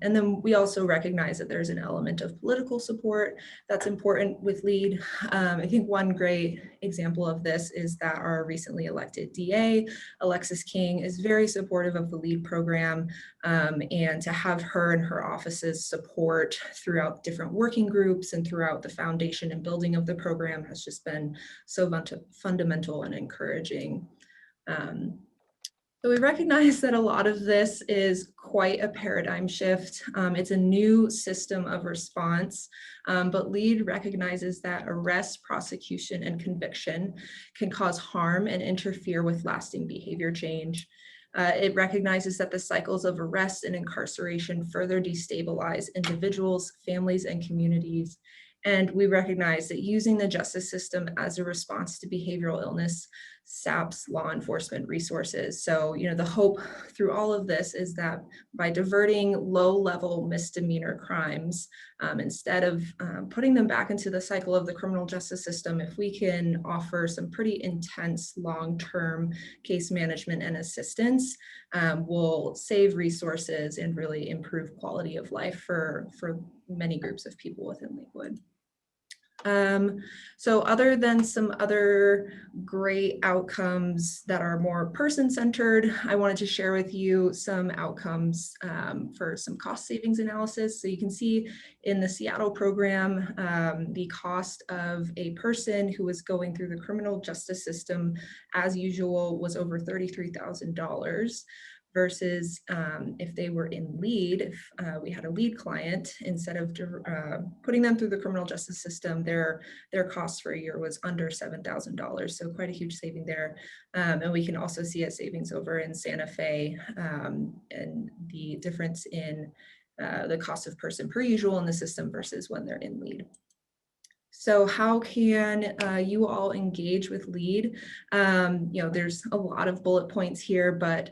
And then we also recognize that there's an element of political support that's important with LEAD. I think one great example of this is that our recently elected DA, Alexis King, is very supportive of the LEAD program, and to have her and her office's support throughout different working groups and throughout the foundation and building of the program has just been so fundamental and encouraging. So we recognize that a lot of this is quite a paradigm shift. It's a new system of response, but LEAD recognizes that arrest, prosecution, and conviction can cause harm and interfere with lasting behavior change. It recognizes that the cycles of arrest and incarceration further destabilize individuals, families, and communities. And we recognize that using the justice system as a response to behavioral illness saps law enforcement resources. So, the hope through all of this is that by diverting low-level misdemeanor crimes, instead of putting them back into the cycle of the criminal justice system, if we can offer some pretty intense long-term case management and assistance, will save resources and really improve quality of life for many groups of people within Lakewood. So other than some other great outcomes that are more person-centered, I wanted to share with you some outcomes for some cost savings analysis. So you can see in the Seattle program, the cost of a person who was going through the criminal justice system as usual was over $33,000. Versus if they were in LEAD, if we had a LEAD client, instead of putting them through the criminal justice system, their cost for a year was under $7,000. So quite a huge saving there. And we can also see a savings over in Santa Fe, and the difference in the cost of person per usual in the system versus when they're in LEAD. So how can you all engage with LEAD? There's a lot of bullet points here, but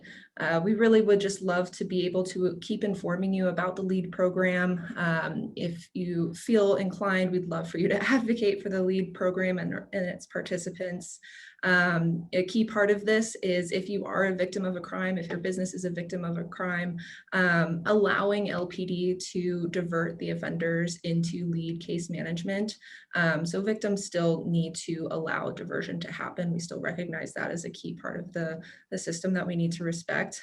we really would just love to be able to keep informing you about the LEAD program. If you feel inclined, we'd love for you to advocate for the LEAD program and its participants. A key part of this is if you are a victim of a crime, if your business is a victim of a crime, allowing LPD to divert the offenders into lead case management. So victims still need to allow diversion to happen. We still recognize that as a key part of the system that we need to respect.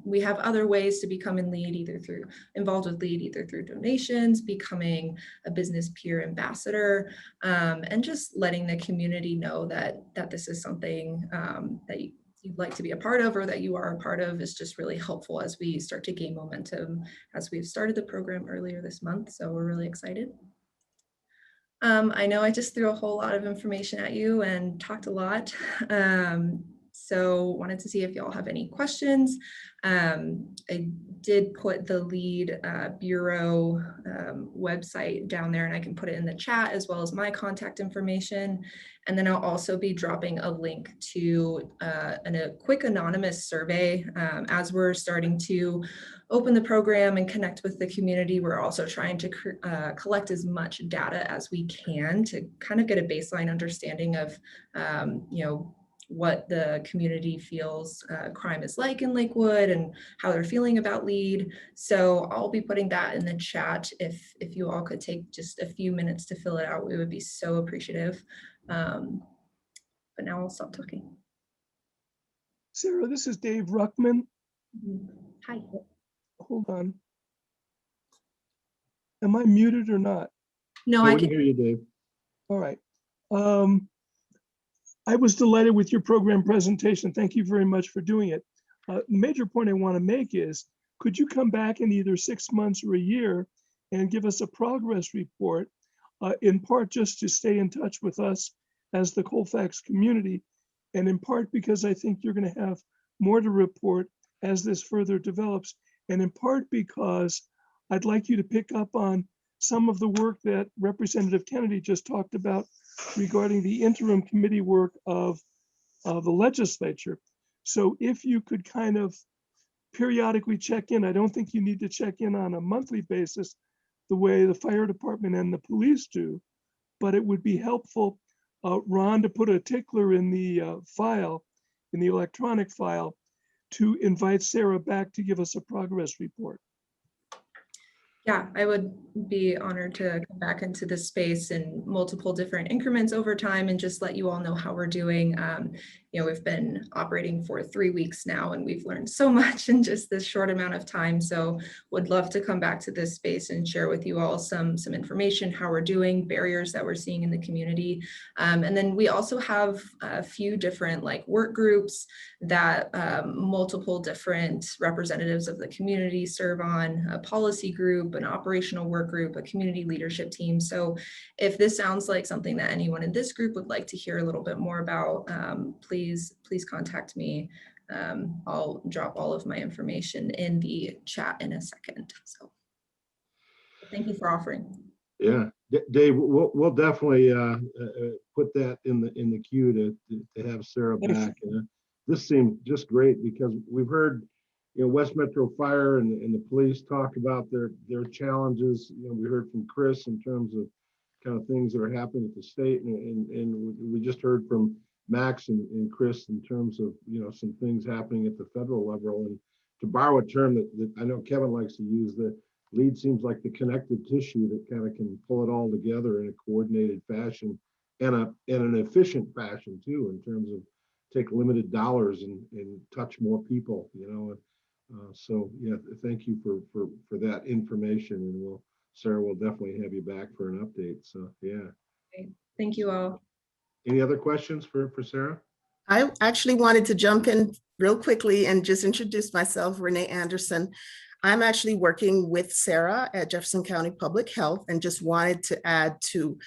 We have other ways to become involved with lead, either through donations, becoming a business peer ambassador, and just letting the community know that this is something that you'd like to be a part of, or that you are a part of, is just really helpful as we start to gain momentum as we've started the program earlier this month. So we're really excited. I know I just threw a whole lot of information at you and talked a lot. So wanted to see if y'all have any questions. I did put the lead bureau website down there, and I can put it in the chat, as well as my contact information. And then I'll also be dropping a link to a quick anonymous survey. As we're starting to open the program and connect with the community, we're also trying to collect as much data as we can to kind of get a baseline understanding of, what the community feels crime is like in Lakewood and how they're feeling about lead. So I'll be putting that in the chat. If you all could take just a few minutes to fill it out, we would be so appreciative. But now I'll stop talking. Sarah, this is Dave Ruckman. Hi. Hold on. Am I muted or not? No, Yeah, I we can hear you, Dave. All right. I was delighted with your program presentation. Thank you very much for doing it. The major point I want to make is, could you come back in either 6 months or a year and give us a progress report, in part just to stay in touch with us as the Colfax community, and in part because I think you're going to have more to report as this further develops, and in part because I'd like you to pick up on some of the work that Representative Kennedy just talked about regarding the interim committee work of the legislature. So if you could kind of periodically check in, I don't think you need to check in on a monthly basis the way the fire department and the police do, but it would be helpful, Ron, to put a tickler in the file, in the electronic file, to invite Sarah back to give us a progress report. Yeah, I would be honored to come back into this space in multiple different increments over time and just let you all know how we're doing. We've been operating for 3 weeks now, and we've learned so much in just this short amount of time. So would love to come back to this space and share with you all some information, how we're doing, barriers that we're seeing in the community. And then we also have a few different work groups that multiple different representatives of the community serve on, a policy group, an operational work group, a community leadership team. So if this sounds like something that anyone in this group would like to hear a little bit more about, please contact me. I'll drop all of my information in the chat in a second. So thank you for offering. Yeah, Dave, we'll definitely put that in the queue to have Sarah back. This seemed just great because we've heard, West Metro Fire and the police talk about their challenges. We heard from Chris in terms of kind of things that are happening at the state, and we just heard from Max and Chris in terms of some things happening at the federal level. And to borrow a term that I know Kevin likes to use, the lead seems like the connective tissue that kind of can pull it all together in a coordinated fashion and in an efficient fashion too, in terms of take limited dollars and touch more people. So yeah, thank you for that information, and Sarah will definitely have you back for an update. So yeah. Great. Thank you all. Any other questions for Sarah? I actually wanted to jump in real quickly and just introduce myself, Renee Anderson. I'm actually working with Sarah at Jefferson County Public Health, and just wanted to add to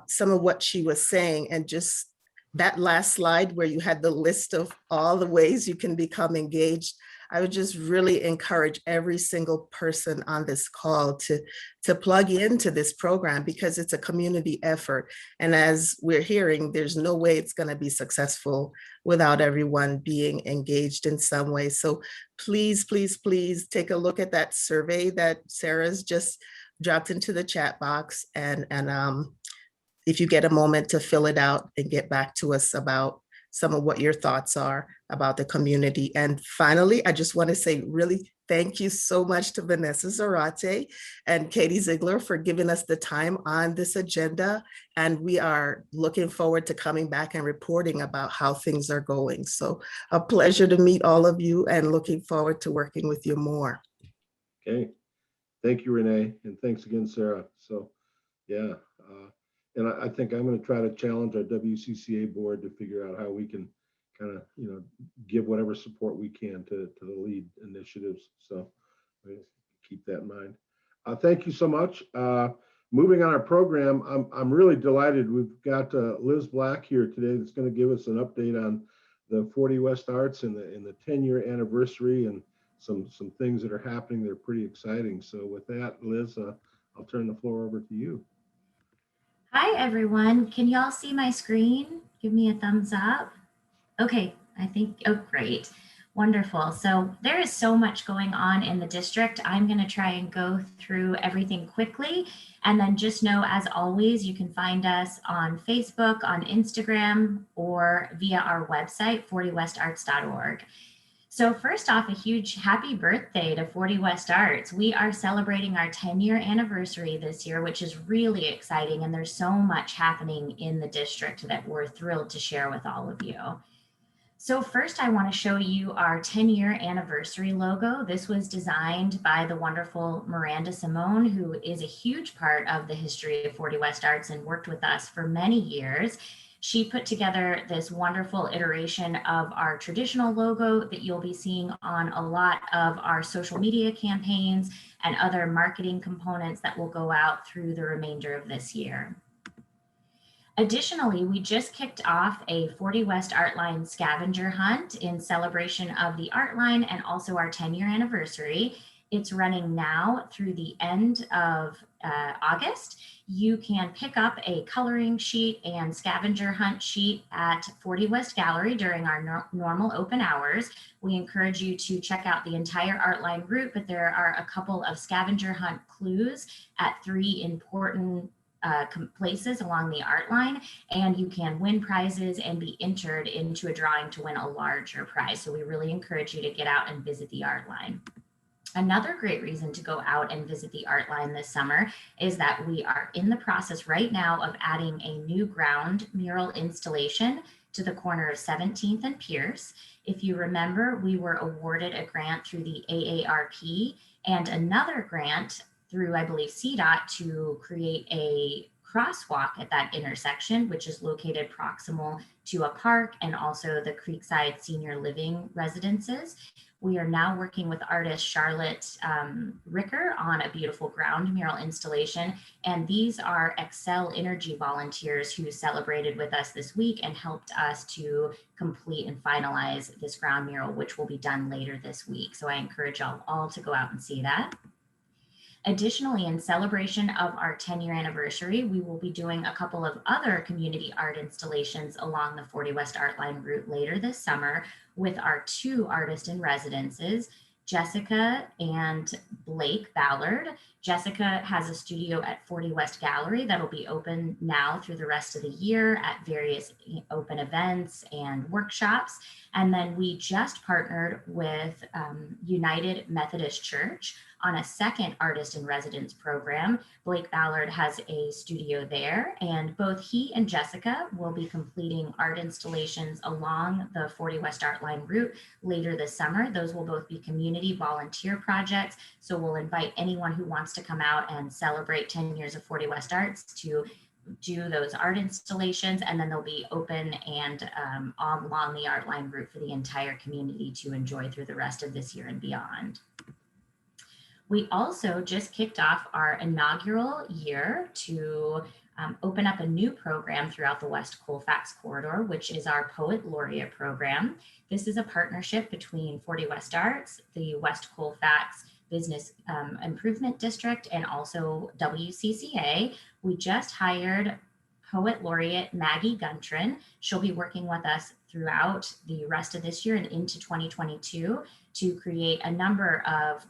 some of what she was saying, and just that last slide where you had the list of all the ways you can become engaged. I would just really encourage every single person on this call to plug into this program, because it's a community effort. And as we're hearing, there's no way it's going to be successful without everyone being engaged in some way. So please, please, please take a look at that survey that Sarah's just dropped into the chat box, and if you get a moment to fill it out and get back to us about some of what your thoughts are about the community. And finally, I just want to say really thank you so much to Vanessa Zarate and Katie Ziegler for giving us the time on this agenda. And we are looking forward to coming back and reporting about how things are going. So a pleasure to meet all of you and looking forward to working with you more. Okay. Thank you, Renee. And thanks again, Sarah. So yeah. And I think I'm going to try to challenge our WCCA board to figure out how we can kind of, give whatever support we can to the LEAD initiatives. So keep that in mind. Thank you so much. Moving on our program, I'm really delighted. We've got Liz Black here today that's going to give us an update on the 40 West Arts and the 10-year anniversary and some things that are happening. They're pretty exciting. So with that, Liz, I'll turn the floor over to you. Hi, everyone. Can y'all see my screen? Give me a thumbs up. Okay, I think, oh, great. Wonderful. So there is so much going on in the district. I'm going to try and go through everything quickly. And then just know, as always, you can find us on Facebook, on Instagram, or via our website, 40westarts.org. So first off, a huge happy birthday to 40 West Arts. We are celebrating our 10-year anniversary this year, which is really exciting. And there's so much happening in the district that we're thrilled to share with all of you. So first, I want to show you our 10-year anniversary logo. This was designed by the wonderful Miranda Simone, who is a huge part of the history of 40 West Arts and worked with us for many years. She put together this wonderful iteration of our traditional logo that you'll be seeing on a lot of our social media campaigns and other marketing components that will go out through the remainder of this year. Additionally, we just kicked off a 40 West Artline scavenger hunt in celebration of the Artline and also our 10-year anniversary. It's running now through the end of August. You can pick up a coloring sheet and scavenger hunt sheet at 40 West Gallery during our normal open hours. We encourage you to check out the entire Artline route, but there are a couple of scavenger hunt clues at 3 important places along the art line, and you can win prizes and be entered into a drawing to win a larger prize. So we really encourage you to get out and visit the art line. Another great reason to go out and visit the art line this summer is that we are in the process right now of adding a new ground mural installation to the corner of 17th and Pierce. If you remember, we were awarded a grant through the AARP and another grant through, I believe, CDOT to create a crosswalk at that intersection, which is located proximal to a park and also the Creekside Senior Living residences. We are now working with artist Charlotte Ricker on a beautiful ground mural installation. And these are Excel Energy volunteers who celebrated with us this week and helped us to complete and finalize this ground mural, which will be done later this week. So I encourage y'all all to go out and see that. Additionally, in celebration of our 10-year anniversary, we will be doing a couple of other community art installations along the 40 West Artline route later this summer with our 2 artists in residences, Jessica and Blake Ballard. Jessica has a studio at 40 West Gallery that'll be open now through the rest of the year at various open events and workshops. And then we just partnered with United Methodist Church on a second artist in residence program. Blake Ballard has a studio there, and both he and Jessica will be completing art installations along the 40 West Artline route later this summer. Those will both be community volunteer projects. So we'll invite anyone who wants to come out and celebrate 10 years of 40 West Arts to do those art installations, and then they'll be open and along the Artline route for the entire community to enjoy through the rest of this year and beyond. We also just kicked off our inaugural year to open up a new program throughout the West Colfax corridor, which is our Poet Laureate program. This is a partnership between 40 West Arts, the West Colfax Business Improvement District, and also WCCA. We just hired Poet Laureate Maggie Guntrin. She'll be working with us throughout the rest of this year and into 2022 to create a number of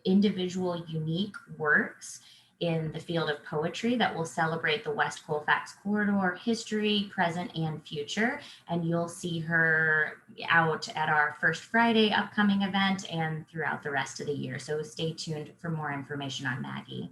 individual unique works in the field of poetry that will celebrate the West Colfax corridor history, present, and future. And you'll see her out at our First Friday upcoming event and throughout the rest of the year. So stay tuned for more information on Maggie.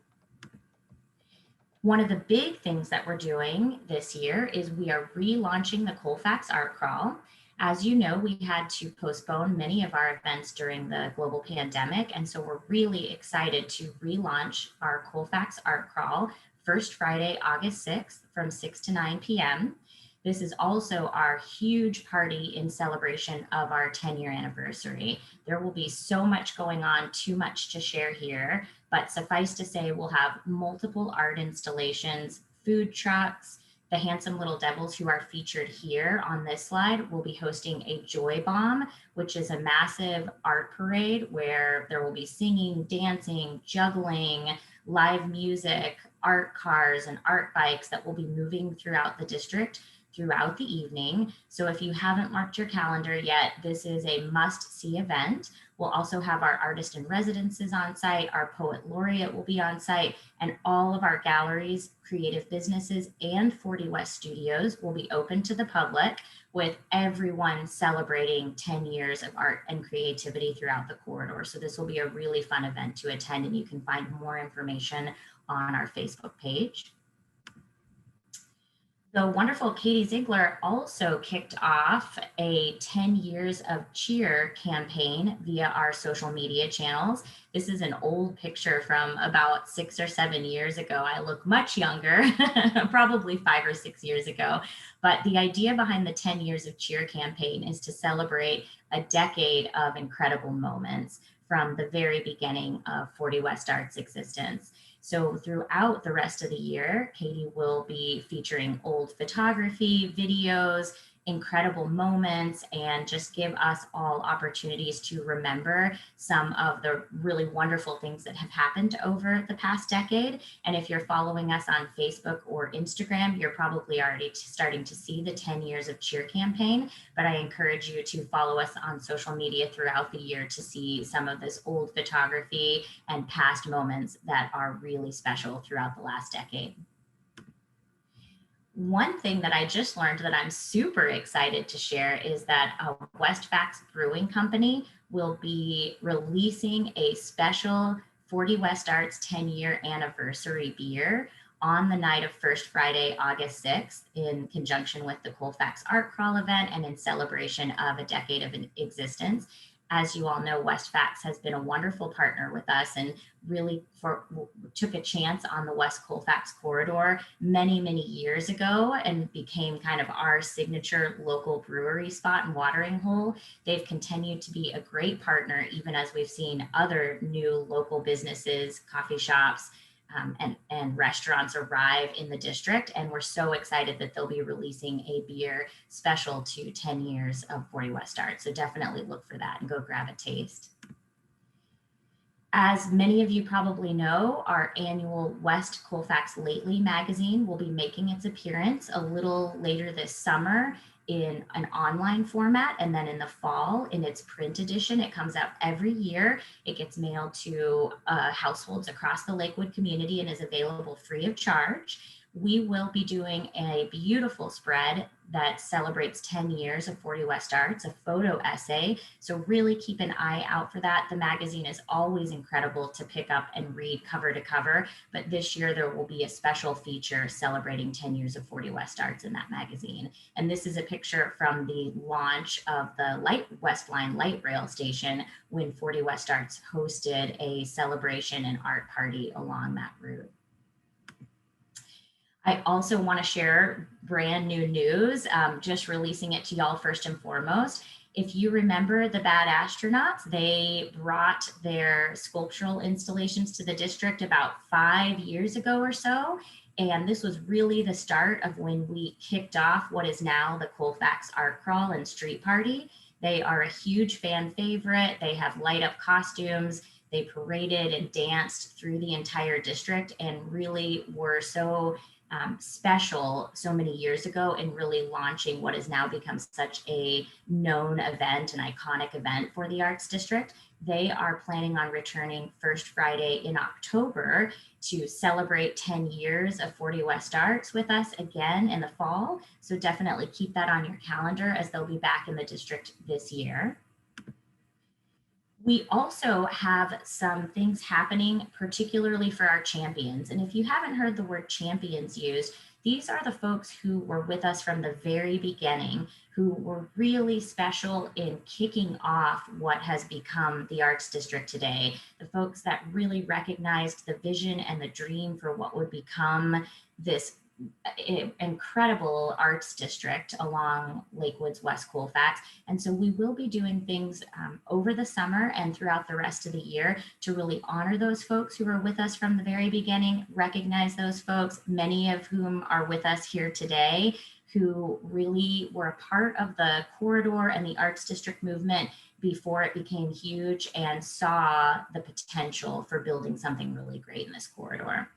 One of the big things that we're doing this year is we are relaunching the Colfax Art Crawl. As you know, we had to postpone many of our events during the global pandemic, and so we're really excited to relaunch our Colfax Art Crawl First Friday, August 6th from 6 to 9 p.m. This is also our huge party in celebration of our 10-year anniversary. There will be so much going on, too much to share here, but suffice to say, we'll have multiple art installations, food trucks. The Handsome Little Devils, who are featured here on this slide, will be hosting a Joy Bomb, which is a massive art parade where there will be singing, dancing, juggling, live music, art cars, and art bikes that will be moving throughout the district throughout the evening. So if you haven't marked your calendar yet, this is a must-see event. We'll also have our artist in residences on site, our poet laureate will be on site, and all of our galleries, creative businesses, and 40 West studios will be open to the public, with everyone celebrating 10 years of art and creativity throughout the corridor. So this will be a really fun event to attend, and you can find more information on our Facebook page. The wonderful Katie Ziegler also kicked off a 10 years of cheer campaign via our social media channels. This is an old picture from about 6 or 7 years ago. I look much younger, probably 5 or 6 years ago. But the idea behind the 10 years of cheer campaign is to celebrate a decade of incredible moments from the very beginning of 40 West Art's existence. So throughout the rest of the year, Katie will be featuring old photography, videos, incredible moments, and just give us all opportunities to remember some of the really wonderful things that have happened over the past decade. And if you're following us on Facebook or Instagram, you're probably already starting to see the 10 years of cheer campaign, but I encourage you to follow us on social media throughout the year to see some of this old photography and past moments that are really special throughout the last decade. One thing that I just learned that I'm super excited to share is that West Colfax Brewing Company will be releasing a special 40 West Arts 10-year anniversary beer on the night of First Friday, August 6th, in conjunction with the Colfax Art Crawl event and in celebration of a decade of existence. As you all know, West Colfax has been a wonderful partner with us and really took a chance on the West Colfax corridor many, many years ago and became kind of our signature local brewery spot and watering hole. They've continued to be a great partner, even as we've seen other new local businesses, coffee shops, and restaurants arrive in the district. And we're so excited that they'll be releasing a beer special to 10 years of 40 West Art. So definitely look for that and go grab a taste. As many of you probably know, our annual West Colfax Lately magazine will be making its appearance a little later this summer in an online format, and then in the fall in its print edition. It comes out every year. It gets mailed to households across the Lakewood community and is available free of charge. We will be doing a beautiful spread that celebrates 10 years of 40 West Arts, a photo essay. So really keep an eye out for that. The magazine is always incredible to pick up and read cover to cover, but this year there will be a special feature celebrating 10 years of 40 West Arts in that magazine. And this is a picture from the launch of the West Line Light Rail Station when 40 West Arts hosted a celebration and art party along that route. I also want to share brand new news, just releasing it to y'all first and foremost. If you remember the Bad Astronauts, they brought their sculptural installations to the district about 5 years ago or so. And this was really the start of when we kicked off what is now the Colfax Art Crawl and Street Party. They are a huge fan favorite. They have light up costumes. They paraded and danced through the entire district and really were so special so many years ago in really launching what has now become such a known event, an iconic event for the Arts District. They are planning on returning first Friday in October to celebrate 10 years of 40 West Arts with us again in the fall. So definitely keep that on your calendar, as they'll be back in the district this year. We also have some things happening, particularly for our champions. And if you haven't heard the word champions used, these are the folks who were with us from the very beginning, who were really special in kicking off what has become the Arts District today. The folks that really recognized the vision and the dream for what would become this incredible arts district along Lakewood's West Colfax. And so we will be doing things over the summer and throughout the rest of the year to really honor those folks who were with us from the very beginning, recognize those folks, many of whom are with us here today, who really were a part of the corridor and the arts district movement before it became huge and saw the potential for building something really great in this corridor.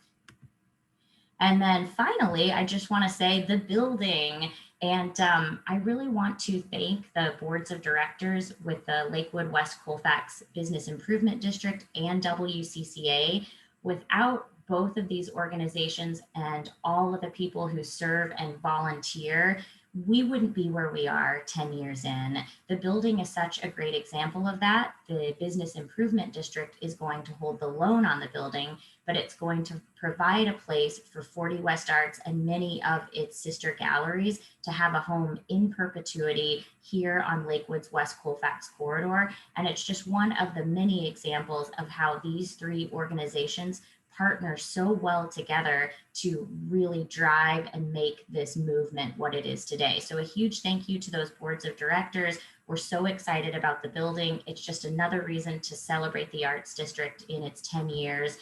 And then finally, I just want to say the building. And I really want to thank the boards of directors with the Lakewood West Colfax Business Improvement District and WCCA. Without both of these organizations and all of the people who serve and volunteer, we wouldn't be where we are 10 years in. The building is such a great example of that. The Business Improvement District is going to hold the loan on the building, but it's going to provide a place for 40 West Arts and many of its sister galleries to have a home in perpetuity here on Lakewood's West Colfax corridor. And it's just one of the many examples of how these three organizations partner so well together to really drive and make this movement what it is today. So a huge thank you to those boards of directors. We're so excited about the building. It's just another reason to celebrate the Arts District in its 10 years,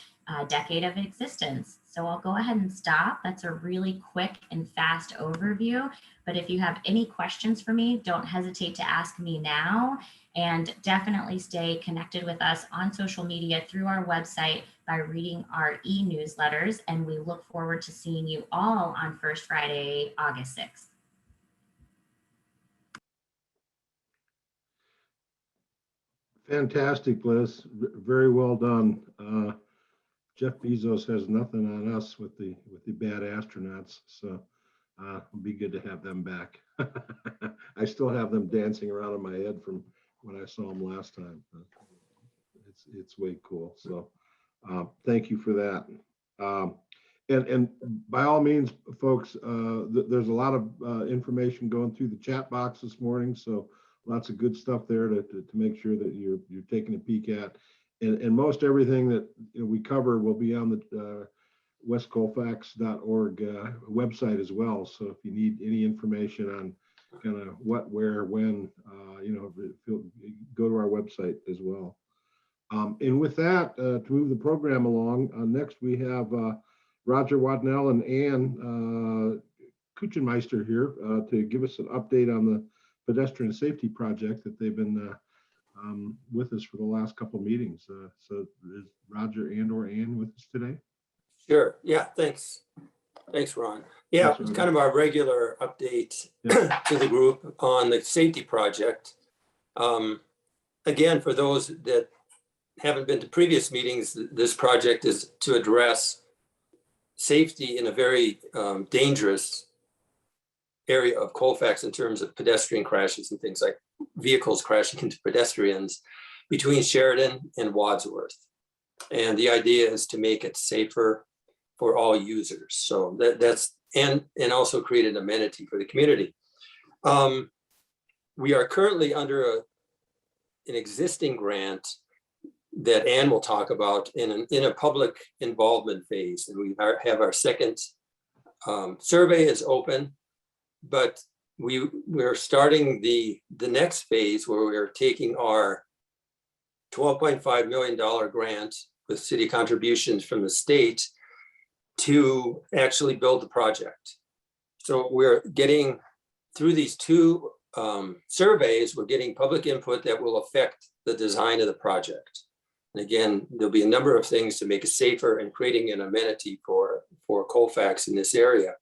decade of existence. So I'll go ahead and stop. That's a really quick and fast overview. But if you have any questions for me, don't hesitate to ask me now. And definitely stay connected with us on social media through our website by reading our e-newsletters. And we look forward to seeing you all on First Friday, August 6th. Fantastic, Liz. Very well done. Jeff Bezos has nothing on us with the bad astronauts, so it'll be good to have them back. I still have them dancing around in my head from when I saw them last time. It's way cool. So thank you for that. And by all means, folks, there's a lot of information going through the chat box this morning. So lots of good stuff there to make sure that you're taking a peek at. And most everything that we cover will be on the westcolfax.org website as well. So if you need any information on kind of what, where, when, go to our website as well. And with that, to move the program along, next we have Roger Wadnell and Ann Kuchenmeister here to give us an update on the pedestrian safety project that they've been with us for the last couple of meetings. So is Roger and or Ann with us today? Sure. Yeah, thanks. Thanks, Ron. Yeah, it's kind of our regular update to the group on the safety project. Again, for those that haven't been to previous meetings, this project is to address safety in a very dangerous area of Colfax in terms of pedestrian crashes and things like vehicles crashing into pedestrians between Sheridan and Wadsworth. And the idea is to make it safer for all users. So that's and also create an amenity for the community. We are currently under an existing grant that Ann will talk about in a public involvement phase. And we have our second survey is open, but we're starting the next phase where we're taking our $12.5 million grant with city contributions from the state to actually build the project. So we're getting through these two surveys, we're getting public input that will affect the design of the project. And again, there'll be a number of things to make it safer and creating an amenity for Colfax in this area.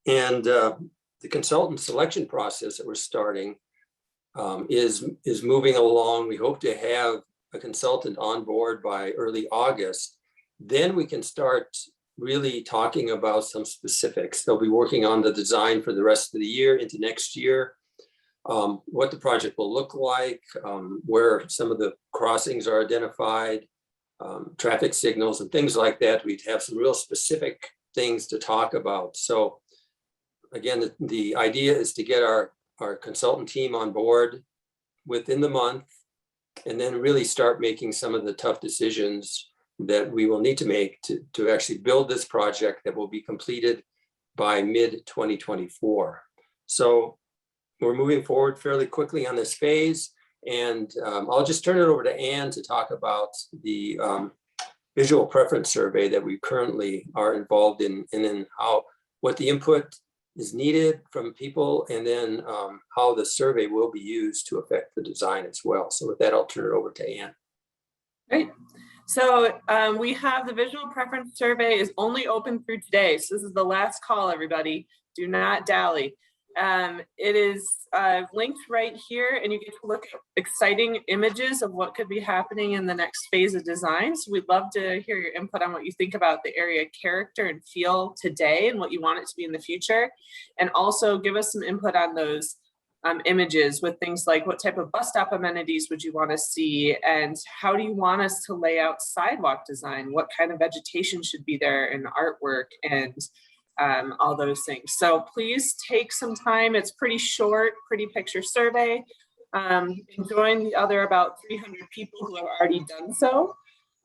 And the consultant selection process that we're starting is moving along. We hope to have a consultant on board by early August. Then we can start really talking about some specifics. They'll be working on the design for the rest of the year into next year, what the project will look like, where some of the crossings are identified, traffic signals and things like that. We'd have some real specific things to talk about. So again, the idea is to get our consultant team on board within the month, and then really start making some of the tough decisions that we will need to make to actually build this project that will be completed by mid-2024. So we're moving forward fairly quickly on this phase. And I'll just turn it over to Ann to talk about the visual preference survey that we currently are involved in, and then what the input is needed from people, and then how the survey will be used to affect the design as well. So with that, I'll turn it over to Ann. Great. So we have the visual preference survey is only open through today. So this is the last call, everybody. Do not dally. It is linked right here, and you get to look at exciting images of what could be happening in the next phase of design. So we'd love to hear your input on what you think about the area character and feel today and what you want it to be in the future. And also give us some input on those images with things like what type of bus stop amenities would you want to see, and how do you want us to lay out sidewalk design? What kind of vegetation should be there in artwork and all those things. So please take some time. It's pretty short, pretty picture survey. Join the other about 300 people who have already done so.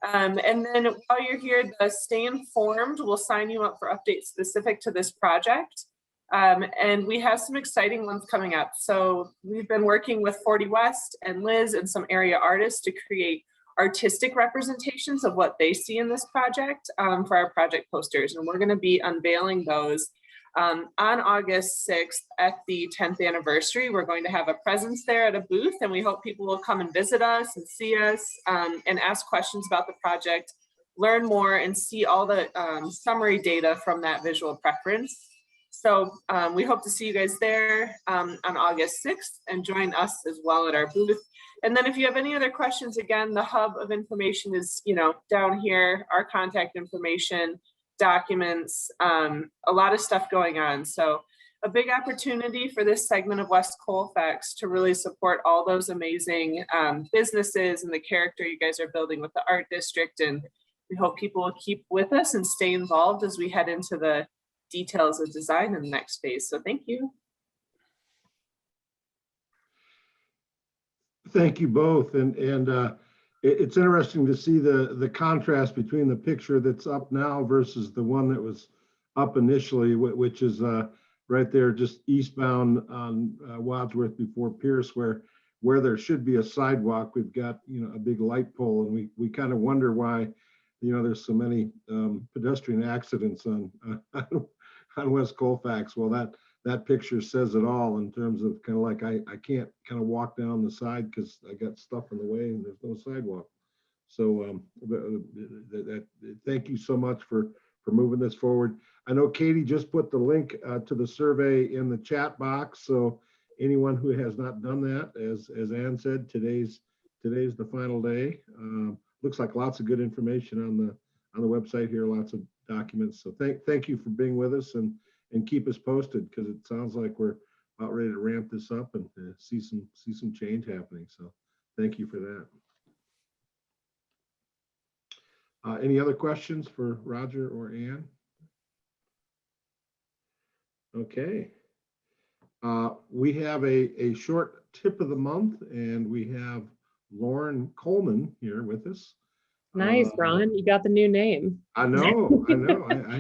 And then while you're here, the Stay Informed will sign you up for updates specific to this project. And we have some exciting ones coming up. So we've been working with 40 West and Liz and some area artists to create artistic representations of what they see in this project for our project posters. And we're going to be unveiling those on August 6th at the 10th anniversary. We're going to have a presence there at a booth, and we hope people will come and visit us and see us and ask questions about the project, learn more, and see all the summary data from that visual preference. So we hope to see you guys there on August 6th, and join us as well at our booth. And then if you have any other questions, again, the hub of information is, down here, our contact information, documents, a lot of stuff going on. So a big opportunity for this segment of West Colfax to really support all those amazing businesses and the character you guys are building with the art district. And we hope people will keep with us and stay involved as we head into the details of design in the next phase. So thank you. Thank you both. And it's interesting to see the contrast between the picture that's up now versus the one that was up initially, which is right there just eastbound on Wadsworth before Pierce, where there should be a sidewalk. We've got a big light pole, and we kind of wonder why there's so many pedestrian accidents on West Colfax. Well, that picture says it all in terms of kind of like I can't kind of walk down the side because I got stuff in the way and there's no sidewalk. So thank you so much for moving this forward. I know Katie just put the link to the survey in the chat box. So anyone who has not done that, as Ann said, today's the final day. Looks like lots of good information on the website here, lots of documents. So thank you for being with us, and keep us posted, because it sounds like we're about ready to ramp this up and see some change happening. So thank you for that. Any other questions for Roger or Ann? Okay. We have a short tip of the month, and we have Lauren Coleman here with us. Nice, Ron. You got the new name. I know. I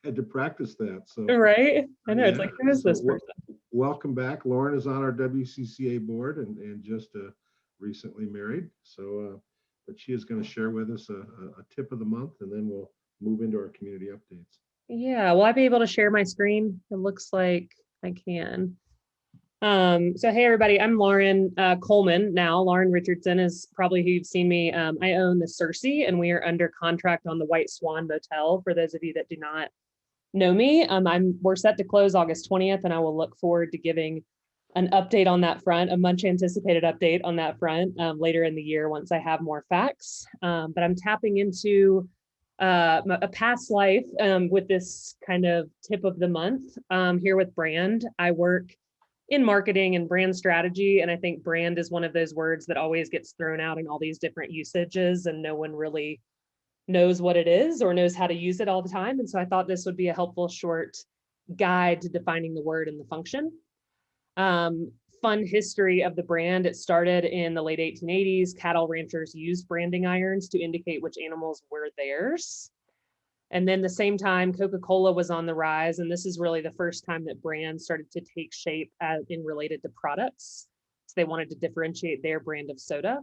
had to practice that. So right. I know. It's like, who is this person? Welcome back. Lauren is on our WCCA board and just recently married. So, but she is going to share with us a tip of the month, and then we'll move into our community updates. Yeah. Will I be able to share my screen? It looks like I can. So hey everybody, I'm Lauren Coleman now. Lauren Richardson is probably who you've seen me. I own the Cersei, and we are under contract on the White Swan Motel. For those of you that do not know me, we're set to close August 20th, and I will look forward to giving an update on that front, a much anticipated update on that front later in the year once I have more facts. But I'm tapping into a past life with this kind of tip of the month here with brand. I work in marketing and brand strategy. And I think brand is one of those words that always gets thrown out in all these different usages, and no one really knows what it is or knows how to use it all the time. And so I thought this would be a helpful short guide to defining the word and the function. Fun history of the brand. It started in the late 1880s. Cattle ranchers used branding irons to indicate which animals were theirs. And then the same time, Coca-Cola was on the rise. And this is really the first time that brands started to take shape in related to products. So they wanted to differentiate their brand of soda.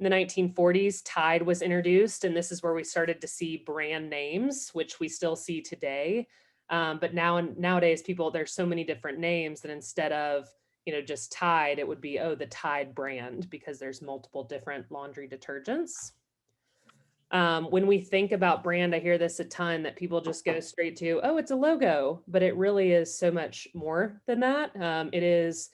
In the 1940s, Tide was introduced. And this is where we started to see brand names, which we still see today. But nowadays, there's so many different names that instead of, just Tide, it would be, the Tide brand, because there's multiple different laundry detergents. When we think about brand, I hear this a ton, that people just go straight to, it's a logo, but it really is so much more than that. It is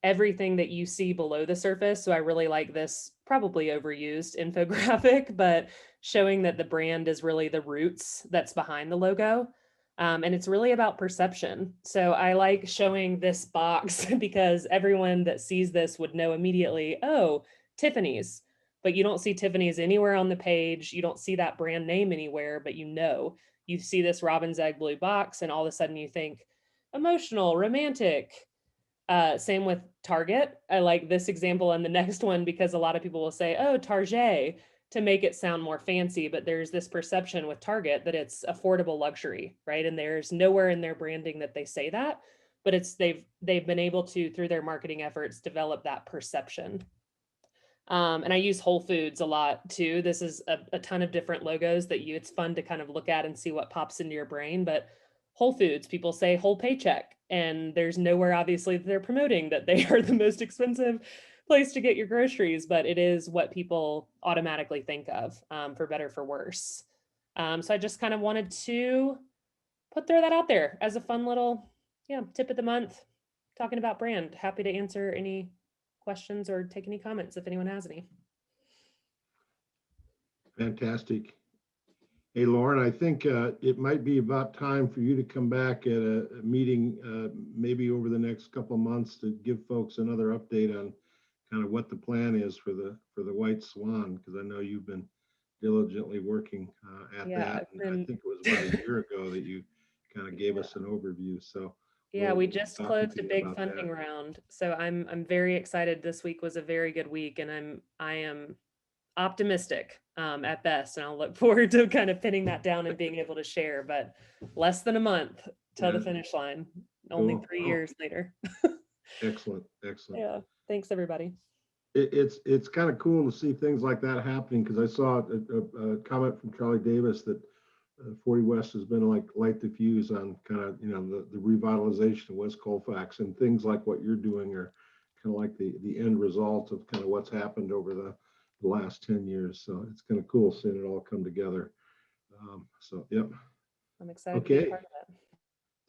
everything that you see below the surface. So I really like this probably overused infographic, but showing that the brand is really the roots that's behind the logo. And it's really about perception. So I like showing this box because everyone that sees this would know immediately, Tiffany's. But you don't see Tiffany's anywhere on the page. You don't see that brand name anywhere, but you see this robin's egg blue box, and all of a sudden you think emotional, romantic. Same with Target. I like this example and the next one because a lot of people will say, Target, to make it sound more fancy, but there's this perception with Target that it's affordable luxury, right? And there's nowhere in their branding that they say that, but they've been able to, through their marketing efforts, develop that perception. And I use Whole Foods a lot too. This is a ton of different logos that it's fun to kind of look at and see what pops into your brain. But Whole Foods, people say whole paycheck, and there's nowhere obviously that they're promoting that they are the most expensive place to get your groceries, but it is what people automatically think of, for better, for worse. So I just kind of wanted to throw that out there as a fun little, tip of the month, talking about brand. Happy to answer any questions or take any comments if anyone has any. Fantastic. Hey, Lauren, I think it might be about time for you to come back at a meeting, maybe over the next couple of months, to give folks another update on kind of what the plan is for the White Swan, because I know you've been diligently working at that. And I think it was about a year ago that you kind of gave us an overview. So we just closed a big funding round. So I'm very excited. This week was a very good week, and I am optimistic at best, and I'll look forward to kind of pinning that down and being able to share. But less than a month till the finish line. Only 3 years later. Excellent. Yeah. Thanks, everybody. It's kind of cool to see things like that happening, because I saw a comment from Charlie Davis that 40 West has been like light the fuse on kind of, the revitalization of West Colfax, and things like what you're doing are kind of like the end result of kind of what's happened over the last 10 years. So it's kind of cool seeing it all come together. Yep. I'm excited to be a part of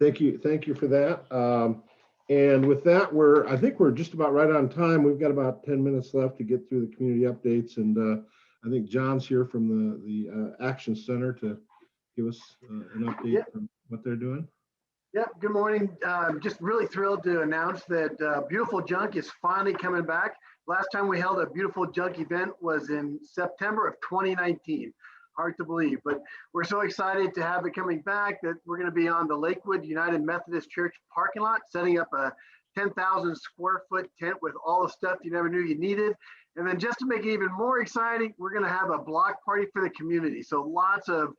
that. Thank you for that. And with that, I think we're just about right on time. We've got about 10 minutes left to get through the community updates. And I think John's here from the Action Center to give us an update on what they're doing. Yeah, good morning. Just really thrilled to announce that Beautiful Junk is finally coming back. Last time we held a Beautiful Junk event was in September of 2019. Hard to believe, but we're so excited to have it coming back that we're going to be on the Lakewood United Methodist Church parking lot, setting up a 10,000 square foot tent with all the stuff you never knew you needed. And then just to make it even more exciting, we're going to have a block party for the community. So lots of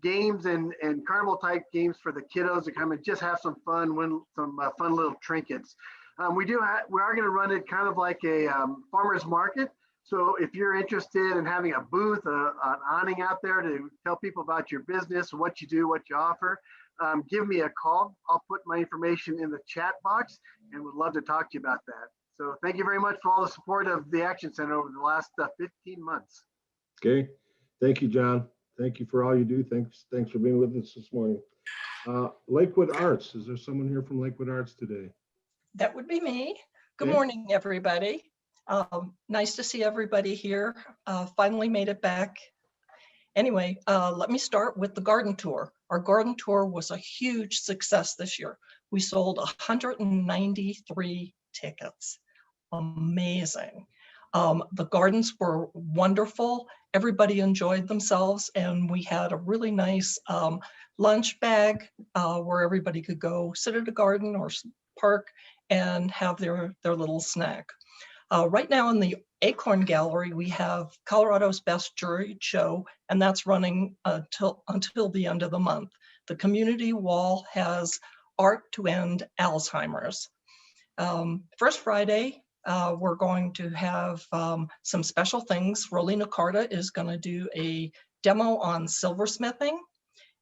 games and carnival type games for the kiddos to come and just have some fun, win some fun little trinkets. We are going to run it kind of like a farmer's market. So if you're interested in having a booth, an awning out there to tell people about your business, what you do, what you offer, give me a call. I'll put my information in the chat box and would love to talk to you about that. So thank you very much for all the support of the Action Center over the last 15 months. Okay. Thank you, John. Thank you for all you do. Thanks for being with us this morning. Lakewood Arts. Is there someone here from Lakewood Arts today? That would be me. Good Okay. morning, everybody. Nice to see everybody here. Finally made it back. Anyway, let me start with the garden tour. Our garden tour was a huge success this year. We sold 193 tickets. Amazing. The gardens were wonderful. Everybody enjoyed themselves, and we had a really nice lunch bag where everybody could go sit at a garden or park and have their little snack. Right now in the Acorn Gallery, we have Colorado's Best Juried Show, and that's running until the end of the month. The community wall has Art to End Alzheimer's. First Friday, we're going to have some special things. Rolina Carta is going to do a demo on silversmithing.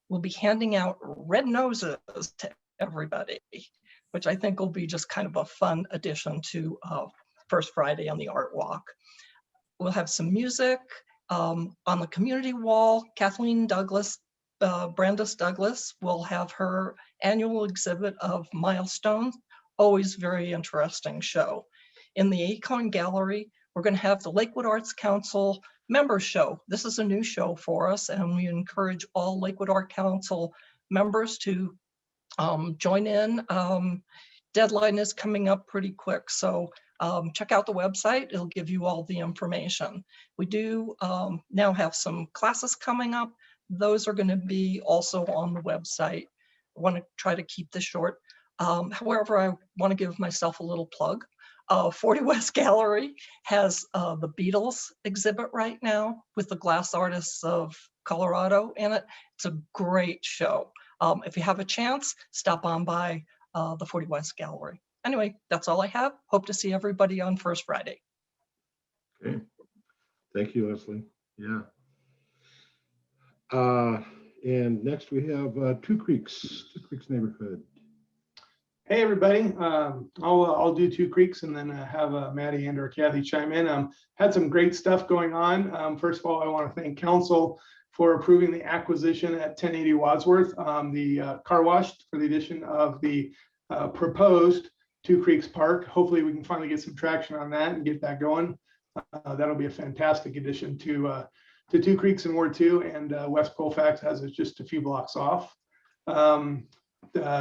We'll be handing out red noses to everybody, which I think will be just kind of a fun addition to First Friday on the Art Walk. We'll have some music on the community wall. Kathleen Douglas, Brandis Douglas, will have her annual exhibit of milestones. Always very interesting show. In the Acorn Gallery, we're going to have the Lakewood Arts Council Members Show. This is a new show for us, and we encourage all Lakewood Art Council members to join in. Deadline is coming up pretty quick, so check out the website. It'll give you all the information. We do now have some classes coming up. Those are going to be also on the website. I want to try to keep this short. However, I want to give myself a little plug. 40 West Gallery has the Beatles exhibit right now with the glass artists of Colorado in it. It's a great show. If you have a chance, stop on by the 40 West Gallery. Anyway, that's all I have. Hope to see everybody on First Friday. Okay. Thank you, Leslie. Yeah. And next we have Two Creeks neighborhood. Hey everybody, I'll do Two Creeks and then have Maddie and or Kathy chime in. Had some great stuff going on. First of all, I want to thank council for approving the acquisition at 1080 Wadsworth, the car wash for the addition of the proposed Two Creeks Park. Hopefully we can finally get some traction on that and get that going. That'll be a fantastic addition to Two Creeks in Ward 2, and West Colfax has it just a few blocks off.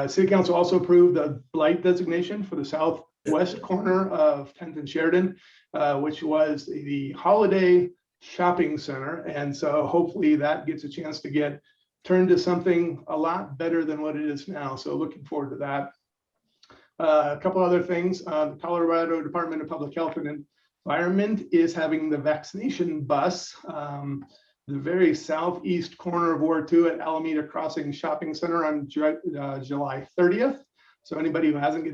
City Council also approved the blight designation for the southwest corner of 10th and Sheridan, which was the Holiday Shopping Center. And so hopefully that gets a chance to get turned to something a lot better than what it is now. So looking forward to that. A couple other things. The Colorado Department of Public Health and Environment is having the vaccination bus, the very southeast corner of Ward 2 at Alameda Crossing Shopping Center on July 30th. So anybody who hasn't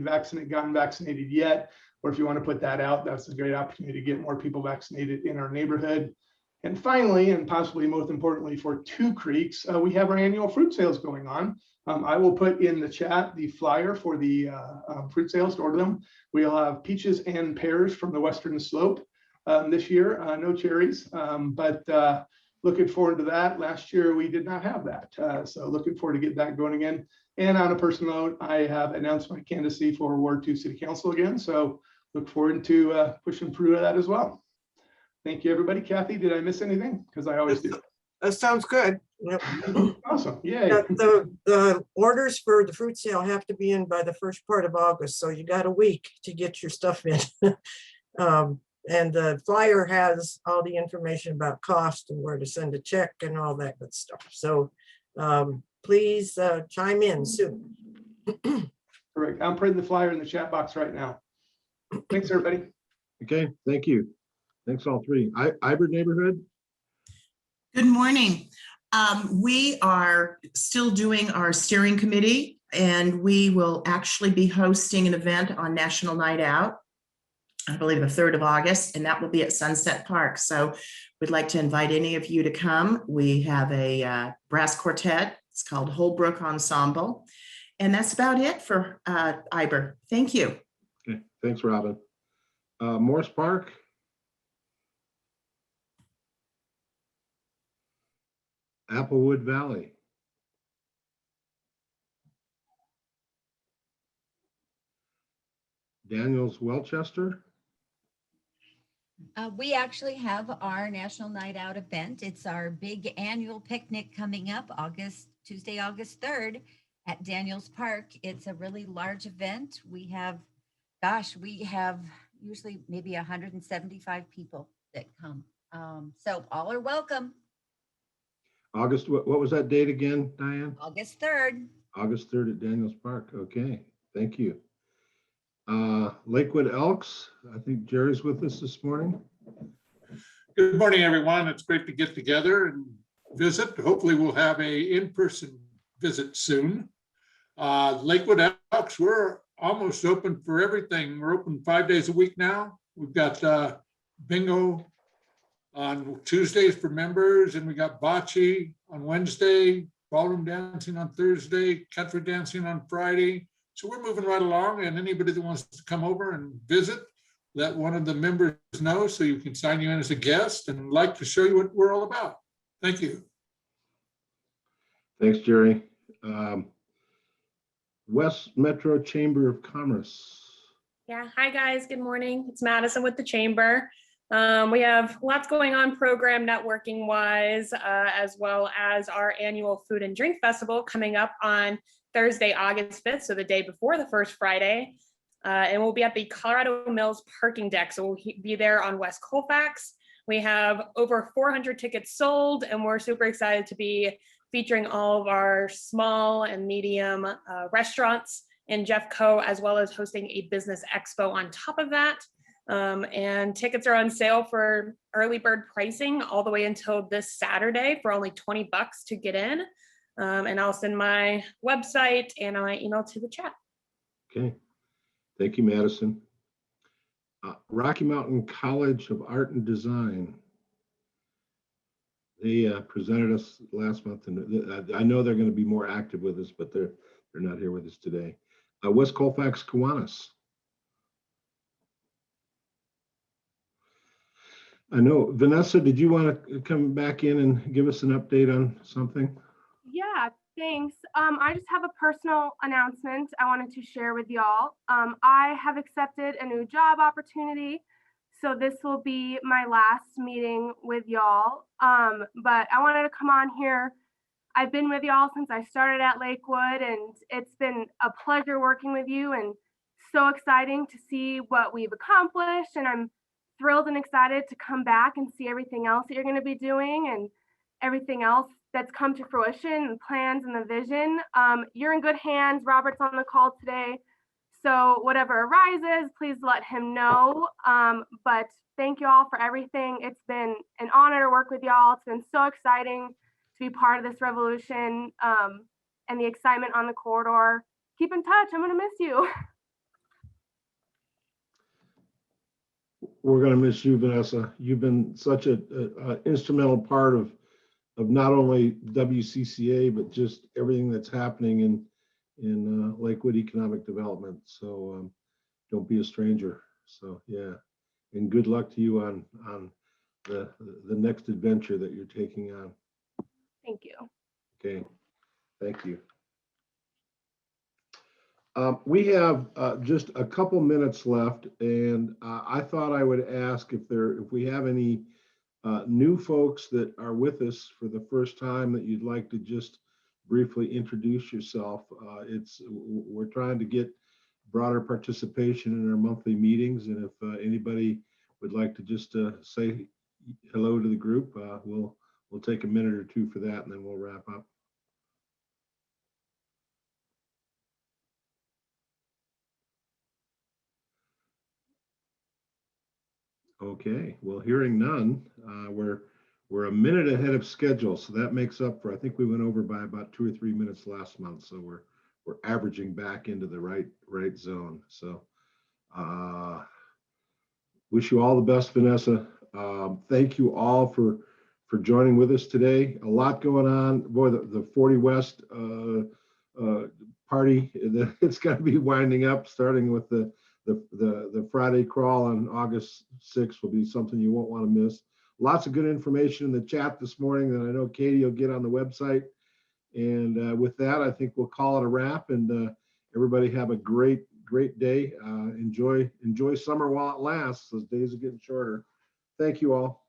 gotten vaccinated yet, or if you want to put that out, that's a great opportunity to get more people vaccinated in our neighborhood. And finally, and possibly most importantly for Two Creeks, we have our annual fruit sales going on. I will put in the chat the flyer for the fruit sales to order them. We'll have peaches and pears from the Western Slope this year, no cherries, but looking forward to that. Last year, we did not have that. So looking forward to get that going again. And on a personal note, I have announced my candidacy for Ward 2 City Council again. So look forward to pushing through that as well. Thank you, everybody. Kathy, did I miss anything? Because I always do. That sounds good. Yep. Awesome. Yay. The orders for the fruit sale have to be in by the first part of August. So you got a week to get your stuff in. And the flyer has all the information about cost and where to send a check and all that good stuff. So please chime in soon. Correct. I'm putting the flyer in the chat box right now. Thanks, everybody. Okay, thank you. Thanks all three. Ibert neighborhood. Good morning. We are still doing our steering committee, and we will actually be hosting an event on National Night Out, I believe the 3rd of August, and that will be at Sunset Park. So we'd like to invite any of you to come. We have a brass quartet It's called Holbrook Ensemble. And that's about it for IBER. Thank you. Okay, thanks, Robin. Morris Park. Applewood Valley. Daniels Welchester. We actually have our National Night Out event. It's our big annual picnic coming up Tuesday, August 3rd at Daniels Park. It's a really large event. We have usually maybe 175 people that come. So all are welcome. August, what was that date again, Diane? August 3rd. August 3rd at Daniels Park. Okay, thank you. Lakewood Elks, I think Jerry's with us this morning. Good morning, everyone. It's great to get together and visit. Hopefully we'll have a in-person visit soon. Lakewood Elks, we're almost open for everything. We're open 5 days a week now. We've got bingo on Tuesdays for members, and we got bocce on Wednesday, ballroom dancing on Thursday, country dancing on Friday. So we're moving right along, and anybody that wants to come over and visit, let one of the members know so you can sign you in as a guest, and like to show you what we're all about. Thank you. Thanks, Jerry. West Metro Chamber of Commerce. Yeah, hi guys, good morning. It's Madison with the Chamber. We have lots going on program networking wise, as well as our annual Food and Drink Festival coming up on Thursday, August 5th, so the day before the first Friday. And we'll be at the Colorado Mills parking deck, so we'll be there on West Colfax. We have over 400 tickets sold, and we're super excited to be featuring all of our small and medium restaurants in Jeffco, as well as hosting a business expo on top of that. And tickets are on sale for early bird pricing all the way until this Saturday for only $20 to get in. And I'll send my website and my email to the chat. Okay, thank you, Madison. Rocky Mountain College of Art and Design. They presented us last month, and I know they're going to be more active with us, but they're not here with us today. West Colfax Kiwanis. I know, Vanessa, did you want to come back in and give us an update on something? Yeah, thanks. I just have a personal announcement I wanted to share with y'all. I have accepted a new job opportunity, so this will be my last meeting with y'all. But I wanted to come on here. I've been with y'all since I started at Lakewood, and it's been a pleasure working with you and so exciting to see what we've accomplished. And I'm thrilled and excited to come back and see everything else that you're going to be doing and everything else that's come to fruition, the plans and the vision. You're in good hands. Robert's on the call today. So whatever arises, please let him know. But thank you all for everything. It's been an honor to work with y'all. It's been so exciting to be part of this revolution and the excitement on the corridor. Keep in touch. I'm going to miss you. We're going to miss you, Vanessa. You've been such an instrumental part of not only WCCA, but just everything that's happening in Lakewood economic development. So don't be a stranger. So yeah, and good luck to you on the next adventure that you're taking on. Thank you. Okay, thank you. We have just a couple minutes left, and I thought I would ask if we have any new folks that are with us for the first time that you'd like to just briefly introduce yourself. We're trying to get broader participation in our monthly meetings, and if anybody would like to just say hello to the group, we'll take a minute or two for that, and then we'll wrap up. Okay, well, hearing none, we're a minute ahead of schedule, so that makes up for, I think we went over by about 2 or 3 minutes last month, so we're averaging back into the right zone. So wish you all the best, Vanessa. Thank you all for for joining with us today. A lot going on. Boy, the 40 West party, it's going to be winding up, starting with the Friday crawl on August 6th will be something you won't want to miss. Lots of good information in the chat this morning that I know Katie will get on the website. And with that, I think we'll call it a wrap, and everybody have a great day. Enjoy summer while it lasts. Those days are getting shorter. Thank you all.